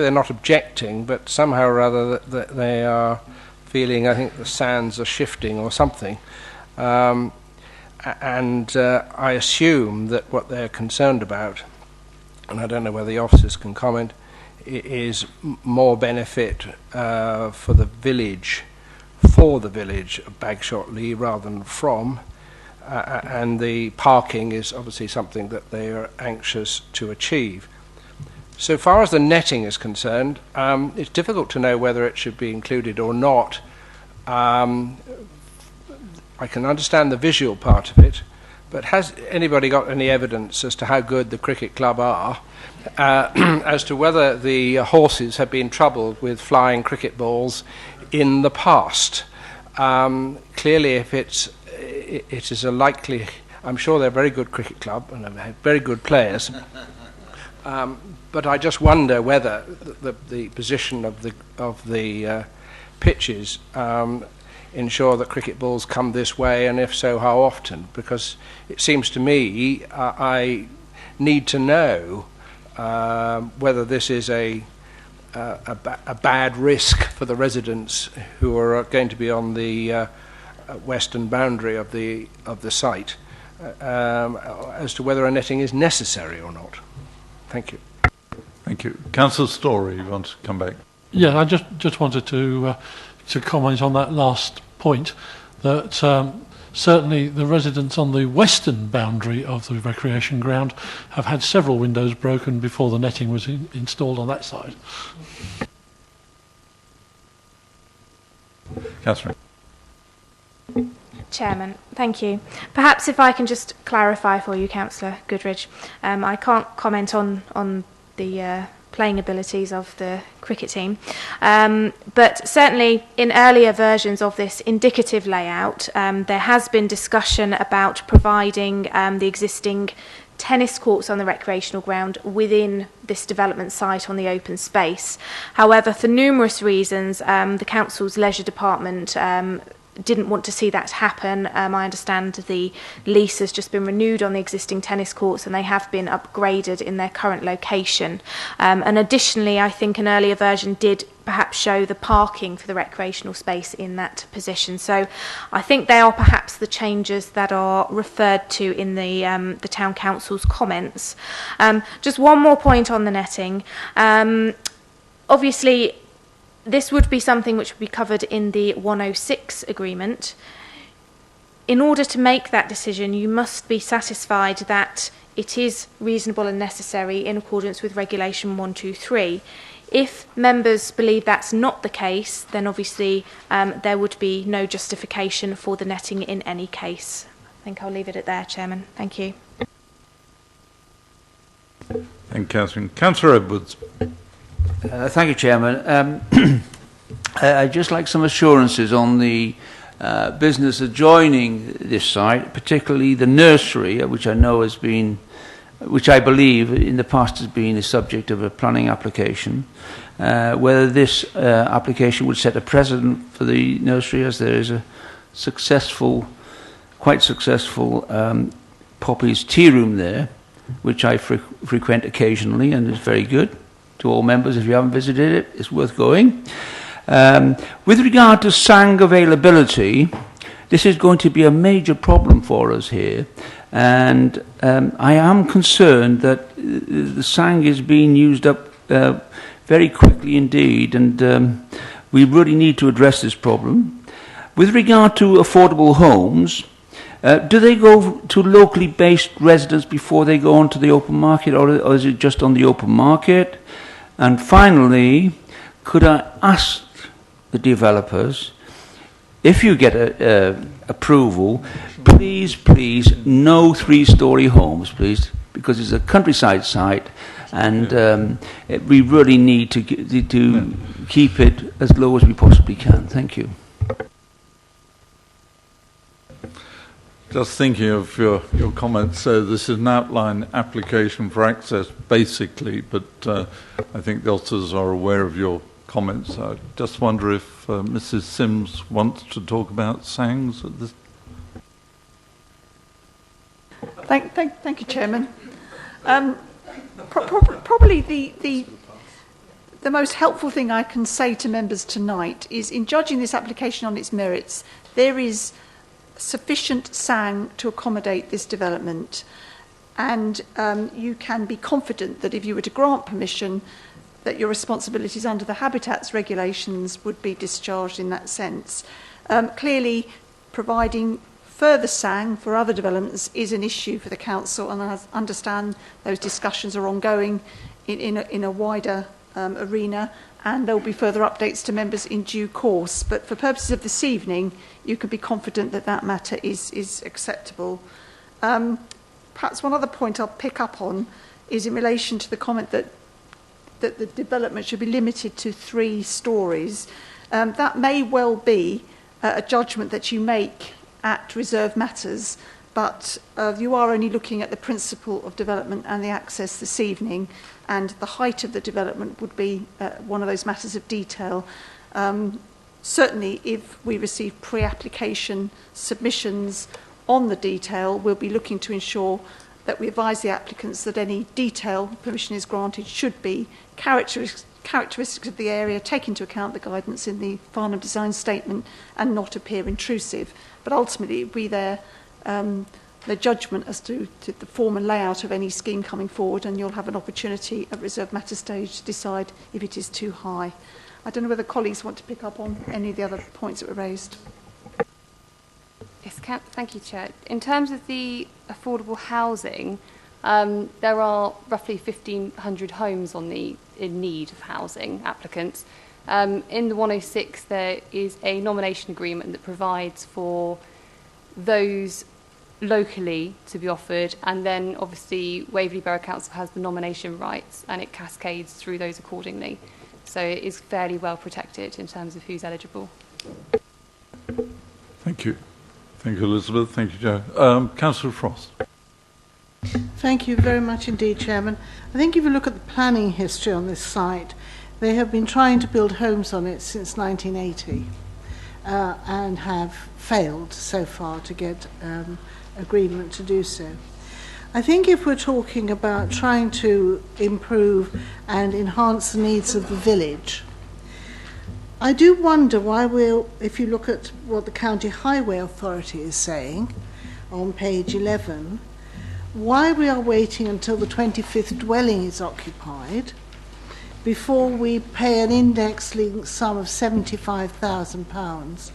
they're not objecting, but somehow or other that they are feeling, I think the sands are shifting or something. And I assume that what they're concerned about, and I don't know whether the officers can comment, is more benefit for the village of Bagshot Lee rather than from, and the parking is obviously something that they are anxious to achieve. So far as the netting is concerned, it's difficult to know whether it should be included or not. I can understand the visual part of it, but has anybody got any evidence as to how good the cricket club are, as to whether the horses have been troubled with flying cricket balls in the past? Clearly, if it is a likely, I'm sure they're a very good cricket club and have very good players, but I just wonder whether the position of the pitches ensure that cricket balls come this way, and if so, how often? Because it seems to me I need to know whether this is a bad risk for the residents who are going to be on the western boundary of the site, as to whether a netting is necessary or not. Thank you. Thank you. Councillor Story, you want to come back? Yeah, I just wanted to comment on that last point, that certainly the residents on the western boundary of the recreation ground have had several windows broken before the netting was installed on that side. Catherine. Chairman, thank you. Perhaps if I can just clarify for you, Councillor Goodrich. I can't comment on the playing abilities of the cricket team, but certainly in earlier versions of this indicative layout, there has been discussion about providing the existing tennis courts on the recreational ground within this development site on the open space. However, for numerous reasons, the Council's Leisure Department didn't want to see that happen. I understand the lease has just been renewed on the existing tennis courts and they have been upgraded in their current location. And additionally, I think an earlier version did perhaps show the parking for the recreational space in that position. So I think they are perhaps the changes that are referred to in the Town Council's comments. Just one more point on the netting. Obviously, this would be something which would be covered in the 106 agreement. In order to make that decision, you must be satisfied that it is reasonable and necessary in accordance with Regulation 123. If members believe that's not the case, then obviously there would be no justification for the netting in any case. I think I'll leave it at there, Chairman. Thank you. Thank you, Catherine. Councillor Edwards. Thank you, Chairman. I'd just like some assurances on the business adjoining this site, particularly the nursery, which I know has been, which I believe in the past has been the subject of a planning application, whether this application would set a precedent for the nursery, as there is a successful, quite successful Poppy's tea room there, which I frequent occasionally and is very good. To all members, if you haven't visited it, it's worth going. With regard to sang availability, this is going to be a major problem for us here, and I am concerned that the sang is being used up very quickly indeed, and we really need to address this problem. With regard to affordable homes, do they go to locally based residents before they go onto the open market, or is it just on the open market? And finally, could I ask the developers, if you get approval, please, no three-storey homes, please, because it's a countryside site, and we really need to keep it as low as we possibly can. Thank you. Just thinking of your comments, so this is an outline application for access, basically, but I think the officers are aware of your comments. I just wonder if Mrs. Sims wants to talk about SANGs at this. Thank you, Chairman. Probably the most helpful thing I can say to members tonight is, in judging this application on its merits, there is sufficient sang to accommodate this development, and you can be confident that if you were to grant permission, that your responsibilities under the habitats regulations would be discharged in that sense. Clearly, providing further sang for other developments is an issue for the council, and I understand those discussions are ongoing in a wider arena, and there will be further updates to members in due course. But for purposes of this evening, you can be confident that that matter is acceptable. Perhaps one other point I'll pick up on is in relation to the comment that the development should be limited to 3 stories. That may well be a judgment that you make at reserve matters, but you are only looking at the principle of development and the access this evening, and the height of the development would be one of those matters of detail. Certainly, if we receive pre-application submissions on the detail, we'll be looking to ensure that we advise the applicants that any detail permission is granted should be characteristics of the area, take into account the guidance in the Farnham Design Statement, and not appear intrusive. But ultimately, it will be their judgment as to the form and layout of any scheme coming forward, and you'll have an opportunity at reserve matter stage to decide if it is too high. I don't know whether colleagues want to pick up on any of the other points that were raised. Yes, thank you, Chair. In terms of the affordable housing, there are roughly 1,500 homes in need of housing applicants. In the 106, there is a nomination agreement that provides for those locally to be offered, and then obviously Waverley Borough Council has the nomination rights, and it cascades through those accordingly. So it is fairly well protected in terms of who's eligible. Thank you. Thank you, Elizabeth. Thank you, Joe. Councillor Frost. Thank you very much indeed, Chairman. I think if you look at the planning history on this site, they have been trying to build homes on it since 1980 and have failed so far to get agreement to do so. I think if we're talking about trying to improve and enhance the needs of the village, I do wonder why if you look at what the County Highway Authority is saying on page 11, why we are waiting until the 25th dwelling is occupied before we pay an index-linked sum of £75,000,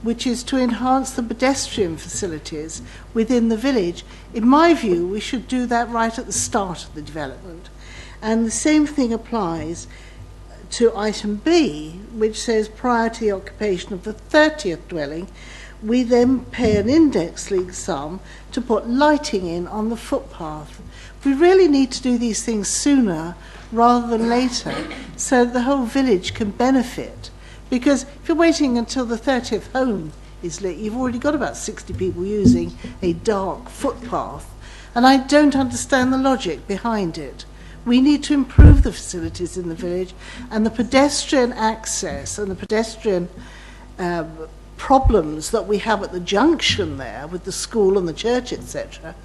which is to enhance the pedestrian facilities within the village. In my view, we should do that right at the start of the development. And the same thing applies to item B, which says prior to the occupation of the 30th dwelling, we then pay an index-linked sum to put lighting in on the footpath. We really need to do these things sooner rather than later so that the whole village can benefit. Because if you're waiting until the 30th home is lit, you've already got about 60 people using a dark footpath. And I don't understand the logic behind it. We need to improve the facilities in the village, and the pedestrian access and the pedestrian problems that we have at the junction there with the school and the church, etc.,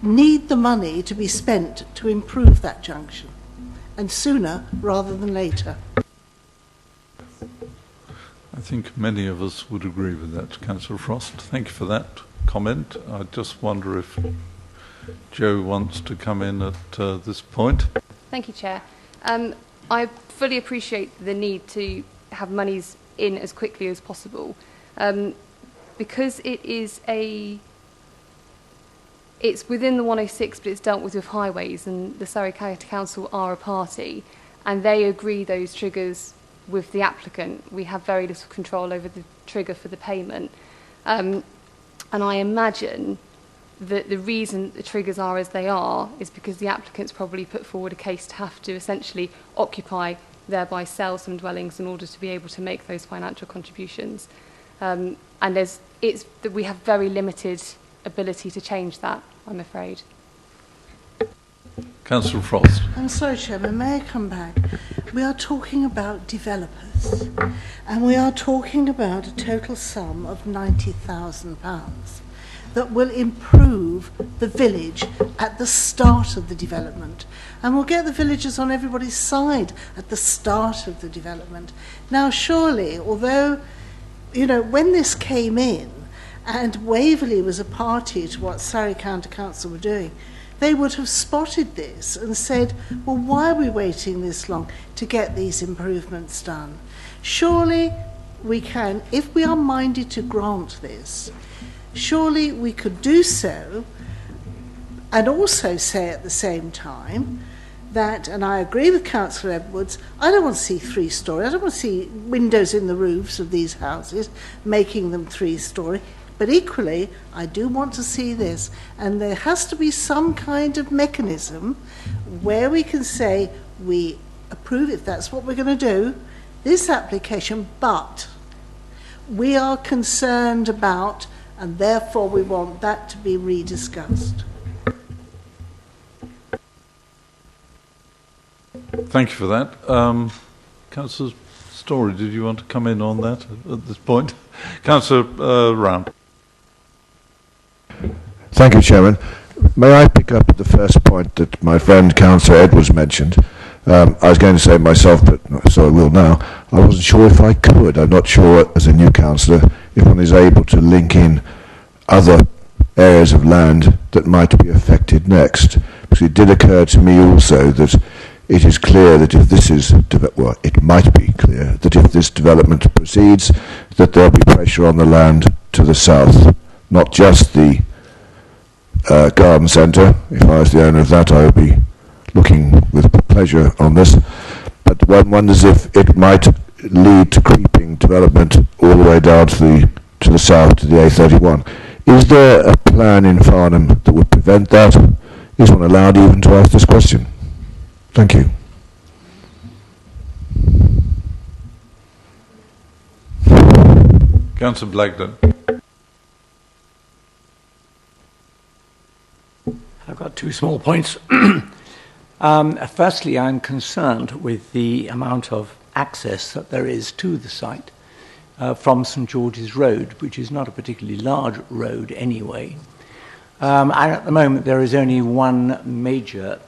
need the money to be spent to improve that junction, and sooner rather than later. I think many of us would agree with that, Councillor Frost. Thank you for that comment. I just wonder if Joe wants to come in at this point. Thank you, Chair. I fully appreciate the need to have monies in as quickly as possible. Because it's within the 106, but it's dealt with highways, and the Surrey County Council are a party, and they agree those triggers with the applicant. We have very little control over the trigger for the payment. And I imagine that the reason the triggers are as they are is because the applicants probably put forward a case to have to essentially occupy, thereby sell some dwellings in order to be able to make those financial contributions. And we have very limited ability to change that, I'm afraid. Councillor Frost. I'm sorry, Chairman, may I come back? We are talking about developers, and we are talking about a total sum of £90,000 that will improve the village at the start of the development, and will get the villagers on everybody's side at the start of the development. Now, surely, although, when this came in, and Waverley was a party to what Surrey County Council were doing, they would have spotted this and said, well, why are we waiting this long to get these improvements done? Surely we can, if we are minded to grant this, surely we could do so, and also say at the same time that, and I agree with Councillor Edwards, I don't want to see 3-storey. I don't want to see windows in the roofs of these houses, making them 3-storey. But equally, I do want to see this, and there has to be some kind of mechanism where we can say we approve, if that's what we're going to do, this application, but we are concerned about, and therefore we want that to be rediscussed. Thank you for that. Councillor Story, did you want to come in on that at this point? Councillor Round. Thank you, Chairman. May I pick up at the first point that my friend Councillor Edwards mentioned? I was going to say myself, but so I will now. I wasn't sure if I could. I'm not sure, as a new councillor, if one is able to link in other areas of land that might be affected next. Because it did occur to me also that it is clear that if this is, it might be clear that if this development proceeds, that there'll be pressure on the land to the south, not just the garden centre. If I was the owner of that, I would be looking with pleasure on this. But one wonders if it might lead to creeping development all the way down to the south, to the A31. Is there a plan in Farnham that would prevent that? Is one allowed even to ask this question? Thank you. Councillor Blagden. I've got two small points. Firstly, I'm concerned with the amount of access that there is to the site from St George's Road, which is not a particularly large road anyway. And at the moment, there is only one major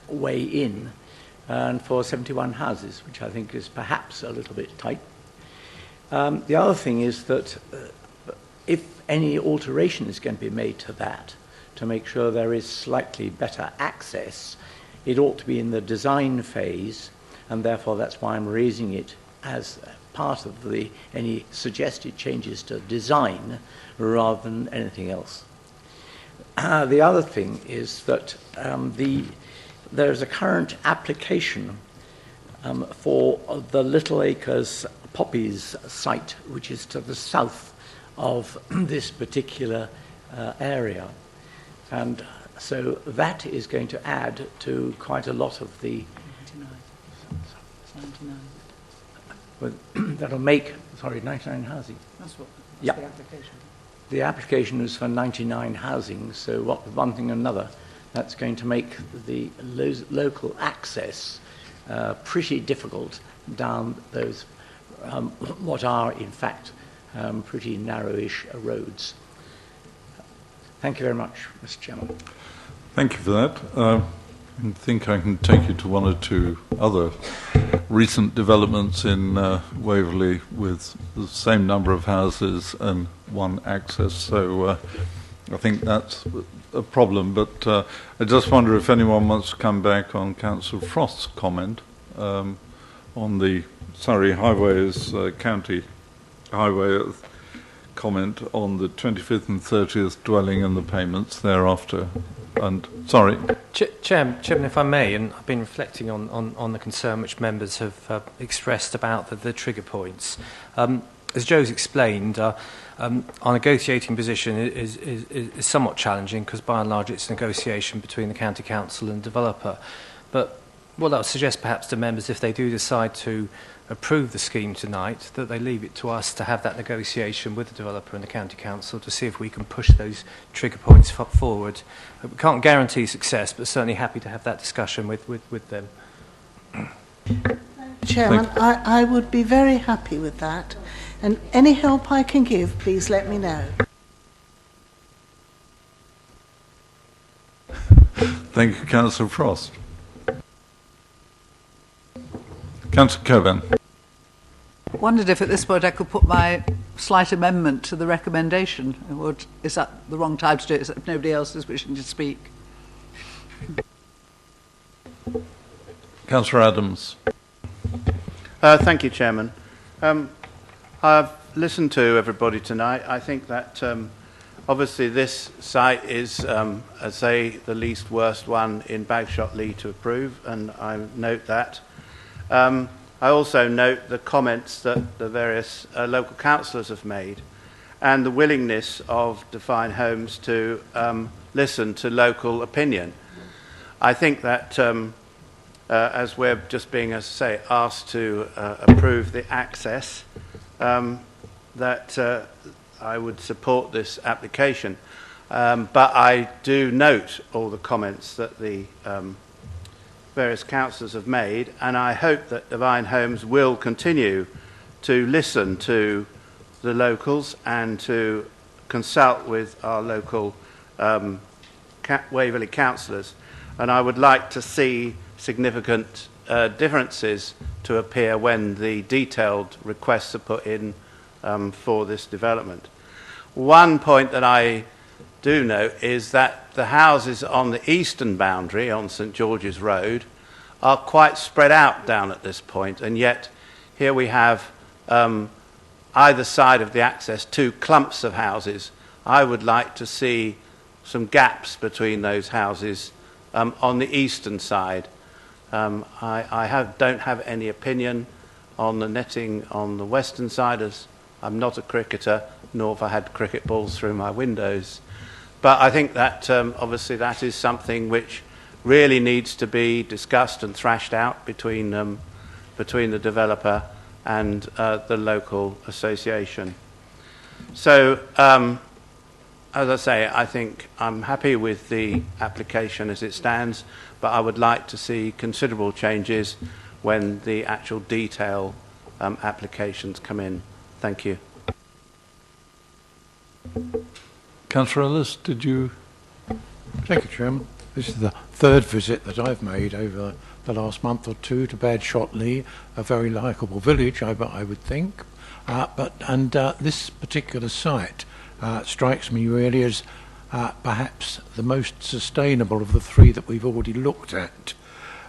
way in, and for 71 houses, which I think is perhaps a little bit tight. The other thing is that if any alteration is going to be made to that, to make sure there is slightly better access, it ought to be in the design phase, and therefore that's why I'm raising it as part of any suggested changes to design rather than anything else. The other thing is that there's a current application for the Little Acres Poppies site, which is to the south of this particular area. And so that is going to add to quite a lot of the... 99. That'll make, 99 housing. That's Yeah. the application. The application is for 99 housing, so one thing or another, that's going to make the local access pretty difficult down those, what are in fact pretty narrowish roads. Thank you very much, Mr. Chairman. Thank you for that. I think I can take you to one or two other recent developments in Waverley with the same number of houses and one access. So I think that's a problem. But I just wonder if anyone wants to come back on Councillor Frost's comment on the Surrey Highways County Highway comment on the 25th and 30th dwelling and the payments thereafter. And sorry, Chairman, if I may, and I've been reflecting on the concern which members have expressed about the trigger points. As Joe's explained, our negotiating position is somewhat challenging because by and large it's a negotiation between the county council and developer. But what I would suggest perhaps to members, if they do decide to approve the scheme tonight, that they leave it to us to have that negotiation with the developer and the county council to see if we can push those trigger points forward. We can't guarantee success, but certainly happy to have that discussion with them. Chairman, I would be very happy with that, and any help I can give, please let me know. Thank you, Councillor Frost. Councillor Coburn. Wondered if at this point I could put my slight amendment to the recommendation. Is that the wrong time to do it if nobody else is wishing to speak? Councillor Adams. Thank you, Chairman. I've listened to everybody tonight. I think that obviously this site is, I'd say, the least worst one in Bagshot Lee to approve, and I note that. I also note the comments that the various local councillors have made and the willingness of Define Homes to listen to local opinion. I think that as we're just being, as I say, asked to approve the access, that I would support this application. But I do note all the comments that the various councillors have made, and I hope that Divine Homes will continue to listen to the locals and to consult with our local Waverley councillors. And I would like to see significant differences to appear when the detailed requests are put in for this development. One point that I do note is that the houses on the eastern boundary on St George's Road are quite spread out down at this point, and yet here we have either side of the access two clumps of houses. I would like to see some gaps between those houses on the eastern side. I don't have any opinion on the netting on the western side, as I'm not a cricketer, nor have I had cricket balls through my windows. But I think that obviously that is something which really needs to be discussed and thrashed out between the developer and the local association. So, as I say, I think I'm happy with the application as it stands, but I would like to see considerable changes when the actual detail applications come in. Thank you. Councillor Ellis, did you? Thank you, Chairman. This is the third visit that I've made over the last month or two to Badshot-Lee, a very likeable village, I would think. This particular site strikes me really as perhaps the most sustainable of the three that we've already looked at.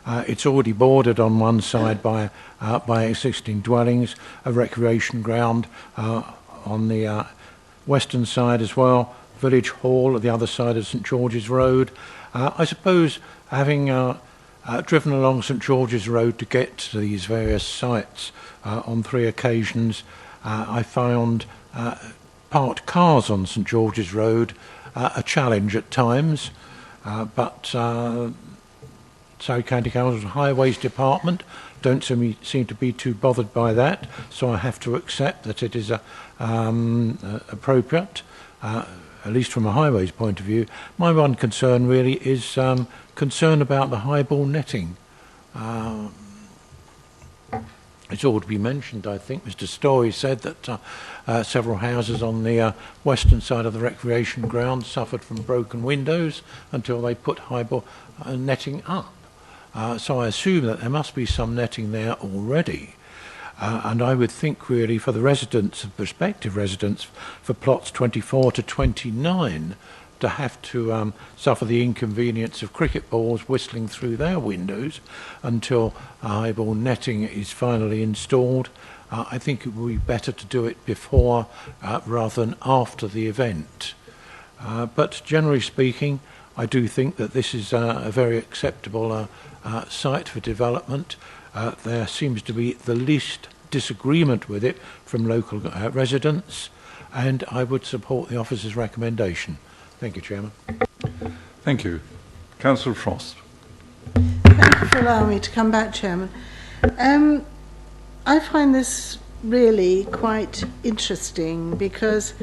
It's already bordered on one side by existing dwellings, a recreation ground on the western side as well, village hall at the other side of St George's Road. I suppose having driven along St George's Road to get to these various sites on 3 occasions, I found parked cars on St George's Road a challenge at times, but Surrey County Council's Highways Department don't seem to be too bothered by that, so I have to accept that it is appropriate, at least from a highways point of view. My one concern really is concern about the highball netting. It's all to be mentioned, I think. Mr Story said that several houses on the western side of the recreation ground suffered from broken windows until they put highball netting up. So I assume that there must be some netting there already. And I would think really for the residents, prospective residents, for plots 24 to 29 to have to suffer the inconvenience of cricket balls whistling through their windows until highball netting is finally installed. I think it would be better to do it before rather than after the event. But generally speaking, I do think that this is a very acceptable site for development. There seems to be the least disagreement with it from local residents, and I would support the officer's recommendation. Thank you, Chairman. Thank you. Councillor Frost. Thank you for allowing me to come back, Chairman. I find this really quite interesting because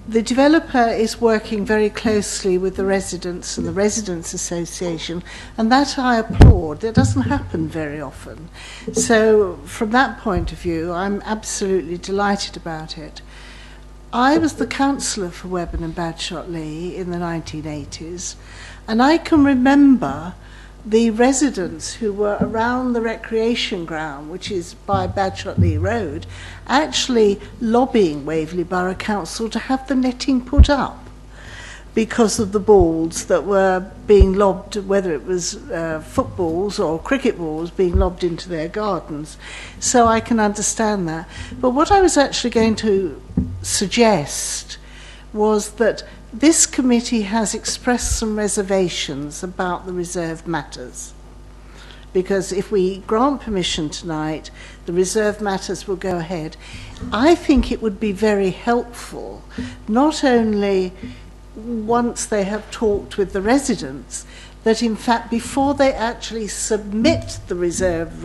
the developer is working very closely with the residents and the Residents Association, and that I applaud. That doesn't happen very often. So from that point of view, I'm absolutely delighted about it. I was the councillor for Webburn and Badshot-Lee in the 1980s, and I can remember the residents who were around the recreation ground, which is by Badshot-Lee Road, actually lobbying Waverley Borough Council to have the netting put up because of the balls that were being lobbed, whether it was footballs or cricket balls being lobbed into their gardens. So I can understand that. But what I was actually going to suggest was that this committee has expressed some reservations about the reserved matters. Because if we grant permission tonight, the reserved matters will go ahead. I think it would be very helpful, not only once they have talked with the residents, that in fact before they actually submit the reserved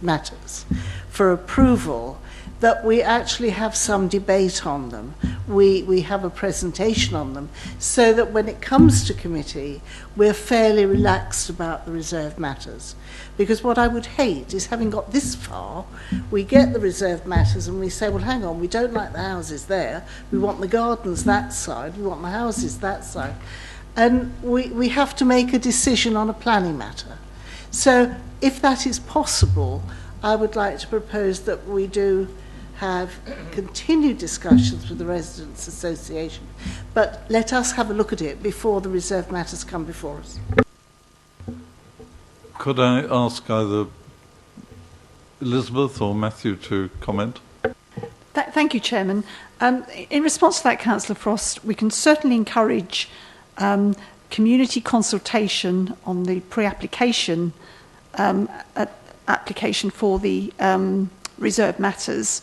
matters for approval, that we actually have some debate on them. We have a presentation on them, so that when it comes to committee, we're fairly relaxed about the reserved matters. Because what I would hate is, having got this far, we get the reserved matters and we say, well, hang on, we don't like the houses there, we want the gardens that side, we want the houses that side. And we have to make a decision on a planning matter. So if that is possible, I would like to propose that we do have continued discussions with the Residents Association, but let us have a look at it before the reserved matters come before us. Could I ask either Elizabeth or Matthew to comment? Thank you, Chairman. In response to that, Councillor Frost, we can certainly encourage community consultation on the pre-application application for the reserved matters,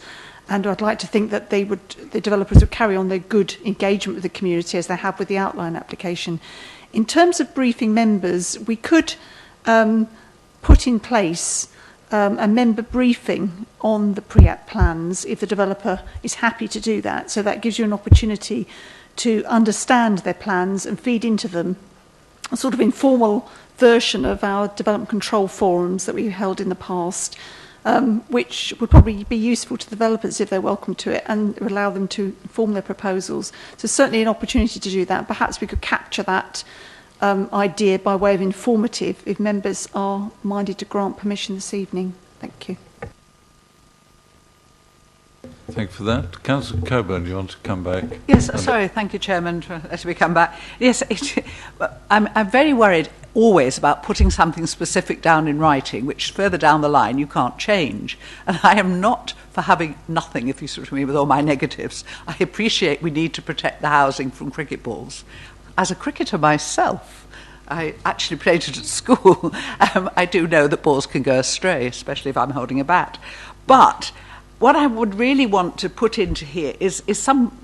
and I'd like to think that the developers would carry on their good engagement with the community as they have with the outline application. In terms of briefing members, we could put in place a member briefing on the pre-app plans if the developer is happy to do that. So that gives you an opportunity to understand their plans and feed into them a sort of informal version of our development control forums that we've held in the past, which would probably be useful to developers if they're welcome to it and allow them to form their proposals. So certainly an opportunity to do that. Perhaps we could capture that idea by way of informative if members are minded to grant permission this evening. Thank you. Thank you for that. Councillor Coburn, do you want to come back? Yes, sorry, thank you, Chairman, for letting me come back. Yes, I'm very worried always about putting something specific down in writing, which further down the line you can't change. And I am not for having nothing, if you sort of mean, with all my negatives. I appreciate we need to protect the housing from cricket balls. As a cricketer myself, I actually played it at school. I do know that balls can go astray, especially if I'm holding a bat. But what I would really want to put into here is some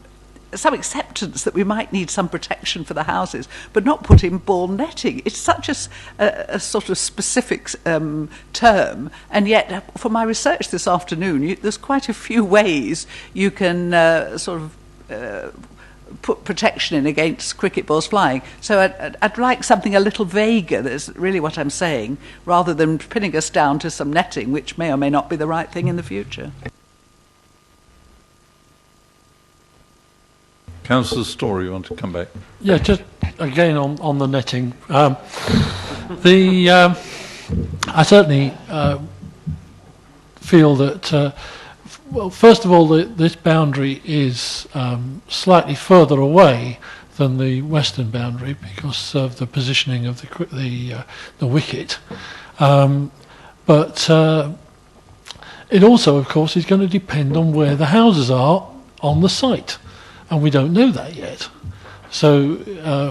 acceptance that we might need some protection for the houses, but not put in ball netting. It's such a sort of specific term, and yet for my research this afternoon, there's quite a few ways you can put protection in against cricket balls flying. So I'd like something a little vaguer, that's really what I'm saying, rather than pinning us down to some netting, which may or may not be the right thing in the future. Councillor Story, you want to come back? Yeah, just again on the netting. I certainly feel that, well, first of all, this boundary is slightly further away than the western boundary because of the positioning of the wicket. But it also, of course, is going to depend on where the houses are on the site. And we don't know that yet. So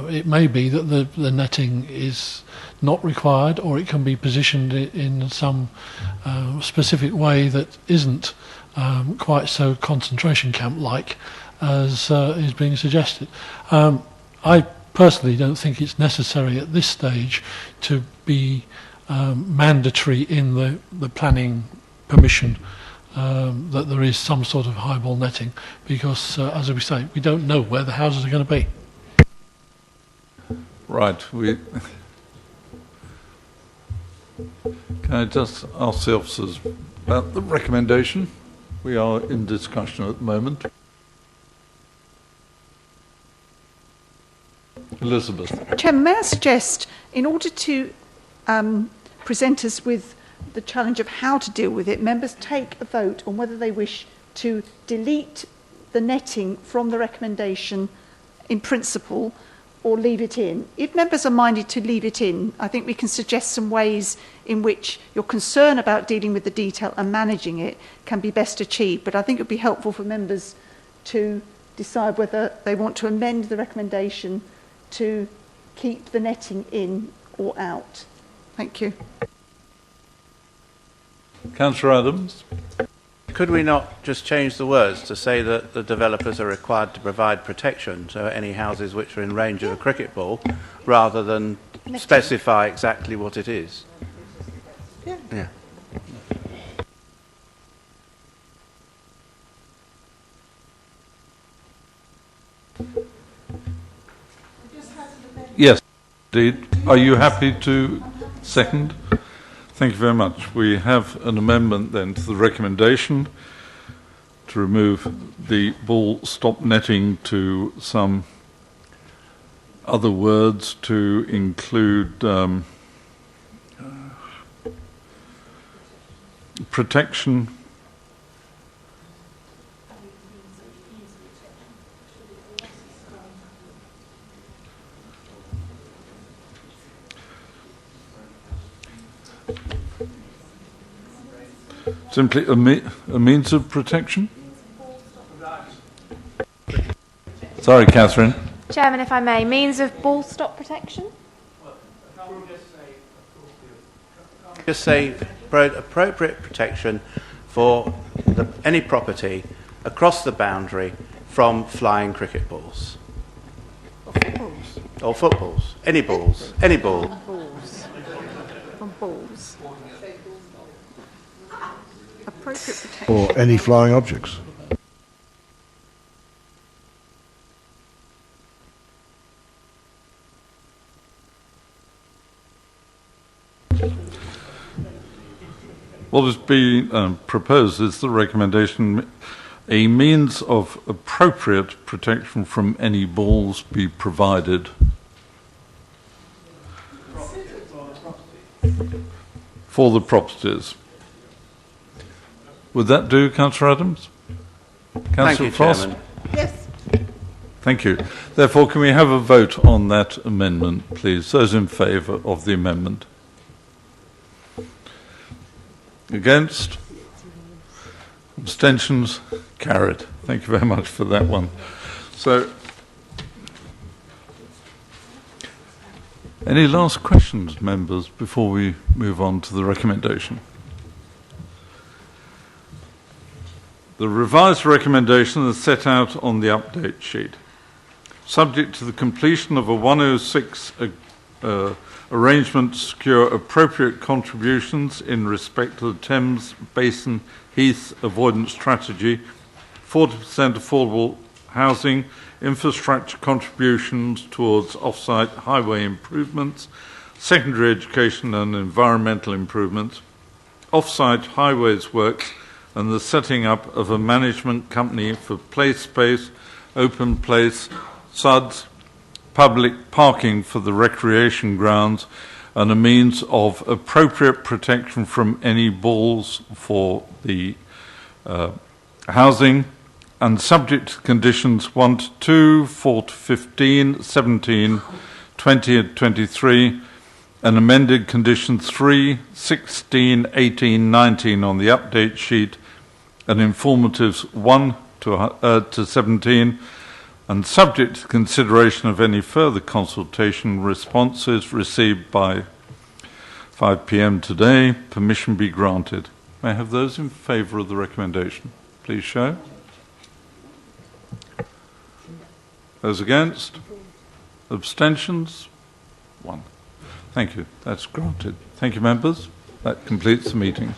it may be that the netting is not required, or it can be positioned in some specific way that isn't quite so concentration camp-like as is being suggested. I personally don't think it's necessary at this stage to be mandatory in the planning permission that there is some sort of high ball netting, because, as we say, we don't know where the houses are going to be. Right. Can I just ask the officers about the recommendation? We are in discussion at the moment. Elizabeth. Chairman, may I suggest, in order to present us with the challenge of how to deal with it, members take a vote on whether they wish to delete the netting from the recommendation in principle or leave it in. If members are minded to leave it in, I think we can suggest some ways in which your concern about dealing with the detail and managing it can be best achieved. But I think it would be helpful for members to decide whether they want to amend the recommendation to keep the netting in or out. Thank you. Councillor Adams. Could we not just change the words to say that the developers are required to provide protection to any houses which are in range of a cricket ball, rather than specify exactly what it is? Yeah. Yes, indeed. Are you happy to second? Thank you very much. We have an amendment then to the recommendation to remove the ball stop netting to some other words, to include protection. Simply a means of protection? Sorry, Catherine. Chairman, if I may, means of ball stop protection? Just say appropriate protection for any property across the boundary from flying cricket balls. Or footballs. Any balls. Any ball. From balls. Appropriate protection. Or any flying objects. What is being proposed is the recommendation: a means of appropriate protection from any balls be provided. for the properties. Would that do, Councillor Adams? Councillor Frost? Chairman. Yes. Thank you. Therefore, can we have a vote on that amendment, please? Those in favour of the amendment? Against? Abstentions? Carried. Thank you very much for that one. So, any last questions, members, before we move on to the recommendation? The revised recommendation is set out on the update sheet. Subject to the completion of a 106 arrangement to secure appropriate contributions in respect to the Thames Basin Heath avoidance strategy, 40% affordable housing, infrastructure contributions towards off-site highway improvements, secondary education and environmental improvements, off-site highways works, and the setting up of a management company for play space, open place, SUDs, public parking for the recreation grounds, and a means of appropriate protection from any balls for the housing, and subject to conditions 1 to 2, 4 to 15, 17, 20 and 23, and amended conditions 3, 16, 18, 19 on the update sheet, and informatives 1 to 17, and subject to consideration of any further consultation responses received by 5 p.m. today, permission be granted. May I have those in favour of the recommendation? Please show. Those against? Abstentions? 1. Thank you. That's granted. Thank you, members. That completes the meeting.